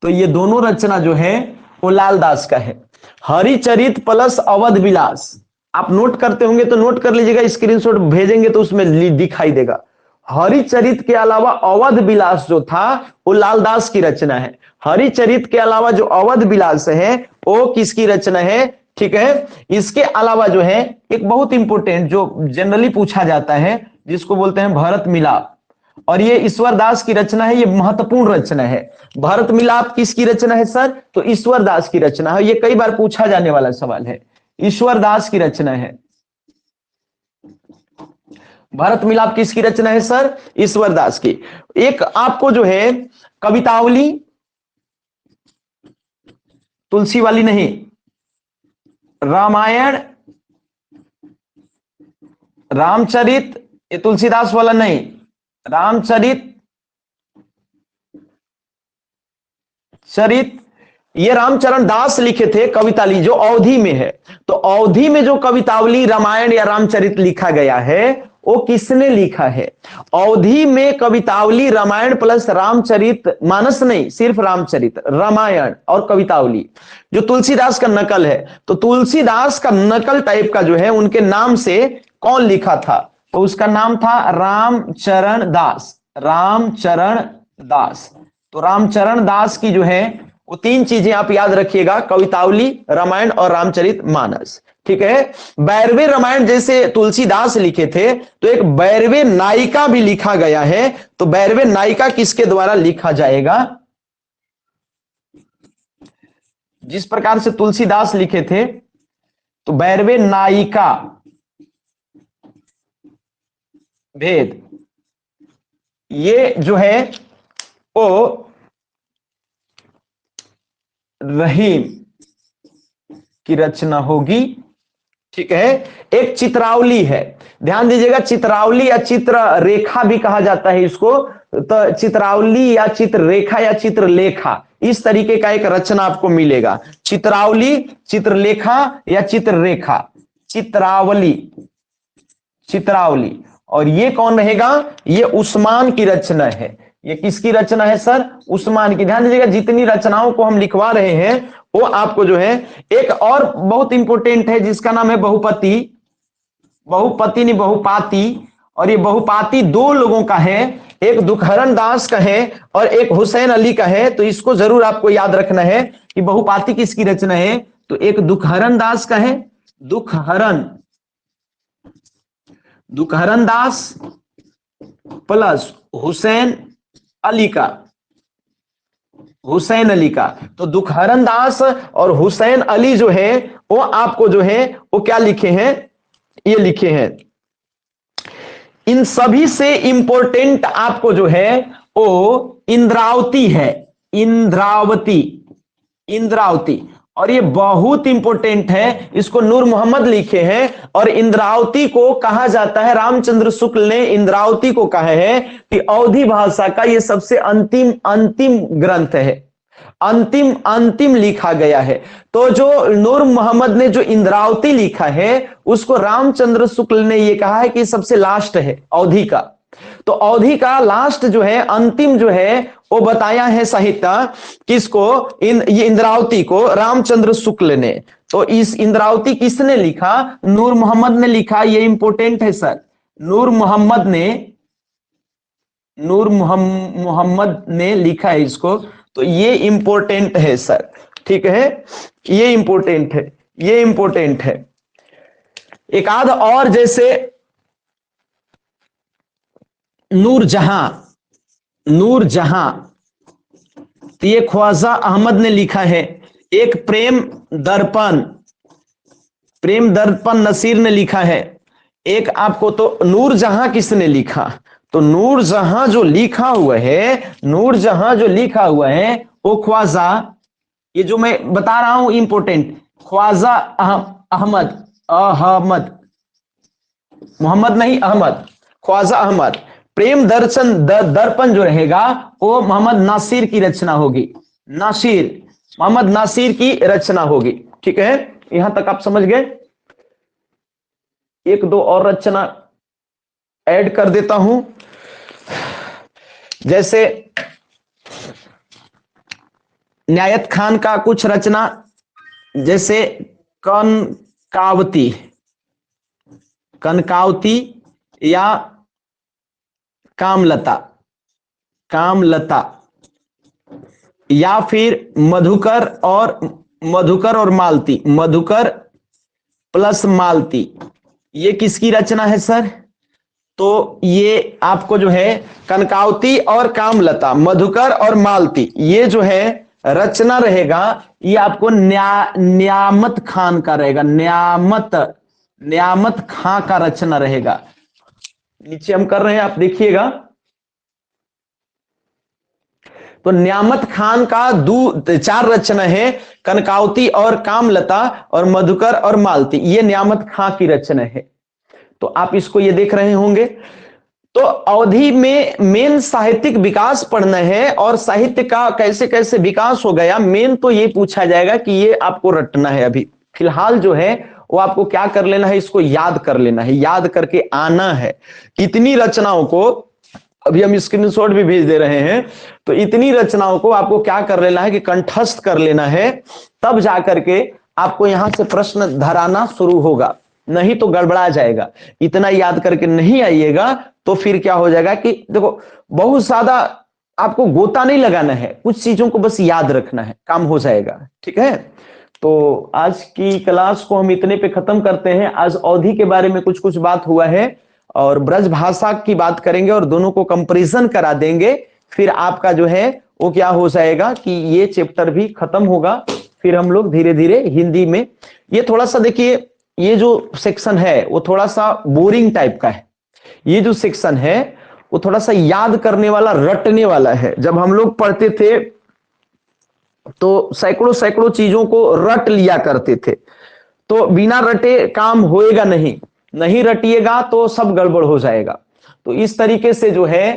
तो ये दोनों रचना जो है वो लालदास का है, हरिचरित प्लस अवध विलास। आप नोट करते होंगे तो नोट कर लीजिएगा, स्क्रीनशॉट भेजेंगे तो उसमें दिखाई देगा। हरिचरित के अलावा अवध विलास जो था वो लालदास की रचना है। हरिचरित के अलावा जो अवध विलास है वो किसकी रचना है, ठीक है। इसके अलावा जो है एक बहुत इंपॉर्टेंट जो जनरली पूछा जाता है, जिसको बोलते हैं भरत मिलाप, और ये ईश्वर दास की रचना है, ये महत्वपूर्ण रचना है। भरत मिलाप किसकी रचना है सर? तो ईश्वर दास की रचना है, ये कई बार पूछा जाने वाला सवाल है, ईश्वर दास की रचना है। भरत मिलाप किसकी रचना है सर? ईश्वर दास की। एक आपको जो है कवितावली, तुलसी वाली नहीं, रामायण, रामचरित, ये तुलसीदास वाला नहीं, रामचरित ये रामचरण दास लिखे थे कवितावली, जो अवधि में है। तो अवधि में जो कवितावली रामायण या रामचरित लिखा गया है वो किसने लिखा है? अवधि में कवितावली रामायण प्लस रामचरित मानस नहीं, सिर्फ रामचरित, रामायण और कवितावली जो तुलसीदास का नकल है। तो तुलसीदास का नकल टाइप का जो है उनके नाम से कौन लिखा था? तो उसका नाम था रामचरण दास। रामचरण दास। तो रामचरण दास की जो है वो तीन चीजें आप याद रखिएगा, कवितावली, रामायण और रामचरित मानस। ठीक है। बैरवे रामायण जैसे तुलसीदास लिखे थे, तो एक बैरवे नायिका भी लिखा गया है। तो बैरवे नायिका किसके द्वारा लिखा जाएगा? जिस प्रकार से तुलसीदास लिखे थे, तो बैरवे नायिका भेद, ये जो है वो रहीम की रचना होगी। ठीक है। एक चित्रावली है, ध्यान दीजिएगा, चित्रावली या चित्र रेखा भी कहा जाता है इसको। तो चित्रावली या चित्ररेखा या चित्रलेखा, इस तरीके का एक रचना आपको मिलेगा। चित्रावली, चित्रलेखा या चित्ररेखा, चित्रावली, चित्रावली। और ये कौन रहेगा? ये उस्मान की रचना है। ये किसकी रचना है सर? उस्मान की। ध्यान दीजिएगा, जितनी रचनाओं को हम लिखवा रहे हैं वो आपको जो है, एक और बहुत इंपॉर्टेंट है जिसका नाम है बहुपति, बहुपति नहीं बहुपाती। और ये बहुपाती दो लोगों का है, एक दुखहरण दास का है और एक हुसैन अली का है। तो इसको जरूर आपको याद रखना है कि बहुपाती किसकी रचना है। तो एक दुखहरण दास का है, दुखहरण दास प्लस हुसैन अली का, हुसैन अली का। तो दुखहरण दास और हुसैन अली जो है वो आपको जो है वो क्या लिखे हैं? ये लिखे हैं। इन सभी से इंपॉर्टेंट आपको जो है वो इंद्रावती है, इंद्रावती, इंद्रावती। और ये बहुत इंपॉर्टेंट है, इसको नूर मोहम्मद लिखे हैं। और इंद्रावती को कहा जाता है, रामचंद्र शुक्ल ने इंद्रावती को कहा है कि अवधी भाषा का ये सबसे अंतिम ग्रंथ है, अंतिम लिखा गया है। तो जो नूर मोहम्मद ने जो इंद्रावती लिखा है उसको रामचंद्र शुक्ल ने ये कहा है कि सबसे लास्ट है अवधी का। तो अवधी का लास्ट जो है, अंतिम जो है वो बताया है साहित्य किसको? ये इंद्रावती को, रामचंद्र शुक्ल ने। तो इस इंद्रावती किसने लिखा? नूर मोहम्मद ने लिखा। ये इंपॉर्टेंट है सर। नूर मोहम्मद ने लिखा है इसको। तो ये इंपॉर्टेंट है सर। ठीक है, ये इंपॉर्टेंट है, ये इंपॉर्टेंट है। एक आध और जैसे नूरजहां, तो ये ख्वाजा अहमद ने लिखा है। एक प्रेम दर्पण नसीर ने लिखा है। एक आपको तो नूरजहां किसने लिखा? तो नूरजहां जो लिखा हुआ है वो ख्वाजा, ये जो मैं बता रहा हूं इंपॉर्टेंट, ख्वाजा अहमद, मोहम्मद नहीं अहमद, ख्वाजा अहमद। प्रेम दर्पण जो रहेगा वो मोहम्मद नासिर की रचना होगी, मोहम्मद नासिर की रचना होगी। ठीक है, यहां तक आप समझ गए। एक दो और रचना ऐड कर देता हूं, जैसे न्यायत खान का कुछ रचना, जैसे कनकावती या कामलता, या फिर मधुकर और मालती, मधुकर प्लस मालती, ये किसकी रचना है सर? तो ये आपको जो है कनकावती और कामलता, मधुकर और मालती, ये जो है रचना रहेगा, ये आपको न्यामत खान का रहेगा, न्यामत खां का रचना रहेगा। नीचे हम कर रहे हैं, आप देखिएगा। तो न्यामत खान का 4 रचना है, कनकावती और कामलता और मधुकर और मालती, ये न्यामत खां की रचना है। तो आप इसको ये देख रहे होंगे। तो अवधि में मेन साहित्यिक विकास पढ़ना है और साहित्य का कैसे कैसे विकास हो गया, मेन तो ये पूछा जाएगा कि ये आपको रटना है। अभी फिलहाल जो है वो आपको क्या कर लेना है, इसको याद कर लेना है, याद करके आना है। इतनी रचनाओं को अभी हम स्क्रीनशॉट भी भेज दे रहे हैं। तो इतनी रचनाओं को आपको क्या कर लेना है कि कंठस्थ कर लेना है, तब जाकर के आपको यहां से प्रश्न धराना शुरू होगा, नहीं तो गड़बड़ा जाएगा। इतना याद करके नहीं आइएगा तो फिर क्या हो जाएगा कि देखो, बहुत ज्यादा आपको गोता नहीं लगाना है, कुछ चीजों को बस याद रखना है, काम हो जाएगा। ठीक है, तो आज की क्लास को हम इतने पे खत्म करते हैं। आज अवधि के बारे में कुछ कुछ बात हुआ है और ब्रज भाषा की बात करेंगे और दोनों को कंपैरिजन करा देंगे। फिर आपका जो है वो क्या हो जाएगा कि ये चैप्टर भी खत्म होगा। फिर हम लोग धीरे धीरे हिंदी में, ये थोड़ा सा देखिए, ये जो सेक्शन है वो थोड़ा सा बोरिंग टाइप का है। ये जो सेक्शन है वो थोड़ा सा याद करने वाला, रटने वाला है। जब हम लोग पढ़ते थे तो सैकड़ों सैकड़ों चीजों को रट लिया करते थे। तो बिना रटे काम होएगा नहीं, नहीं रटिएगा तो सब गड़बड़ हो जाएगा। तो इस तरीके से जो है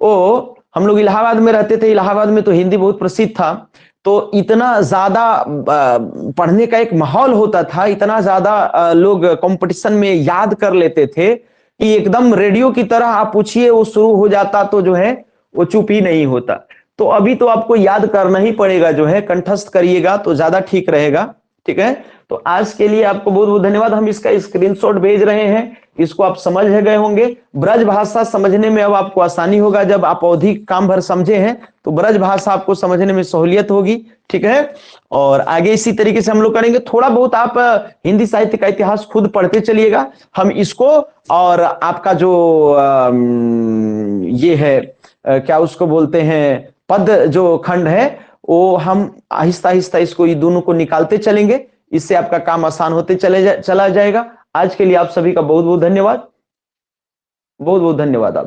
वो, हम लोग इलाहाबाद में रहते थे, इलाहाबाद में तो हिंदी बहुत प्रसिद्ध था। तो इतना ज्यादा पढ़ने का एक माहौल होता था, इतना ज्यादा लोग कंपटीशन में याद कर लेते थे कि एकदम रेडियो की तरह आप पूछिए वो शुरू हो जाता, तो जो है वो चुप ही नहीं होता। तो अभी तो आपको याद करना ही पड़ेगा, जो है कंठस्थ करिएगा तो ज्यादा ठीक रहेगा। ठीक है, तो आज के लिए आपको बहुत बहुत धन्यवाद। हम इसका स्क्रीनशॉट भेज रहे हैं, इसको आप समझ गए होंगे। ब्रज भाषा समझने में अब आपको आसानी होगा, जब आप अवधि काम भर समझे हैं तो ब्रज भाषा आपको समझने में सहूलियत होगी। ठीक है, और आगे इसी तरीके से हम लोग करेंगे। थोड़ा बहुत आप हिंदी साहित्य का इतिहास खुद पढ़ते चलिएगा। हम इसको और आपका जो ये है क्या उसको बोलते हैं, पद जो खंड है, वो हम आहिस्ता आहिस्ता इसको, ये दोनों को निकालते चलेंगे। इससे आपका काम आसान होते चला जाएगा। आज के लिए आप सभी का बहुत बहुत धन्यवाद, बहुत बहुत धन्यवाद आप।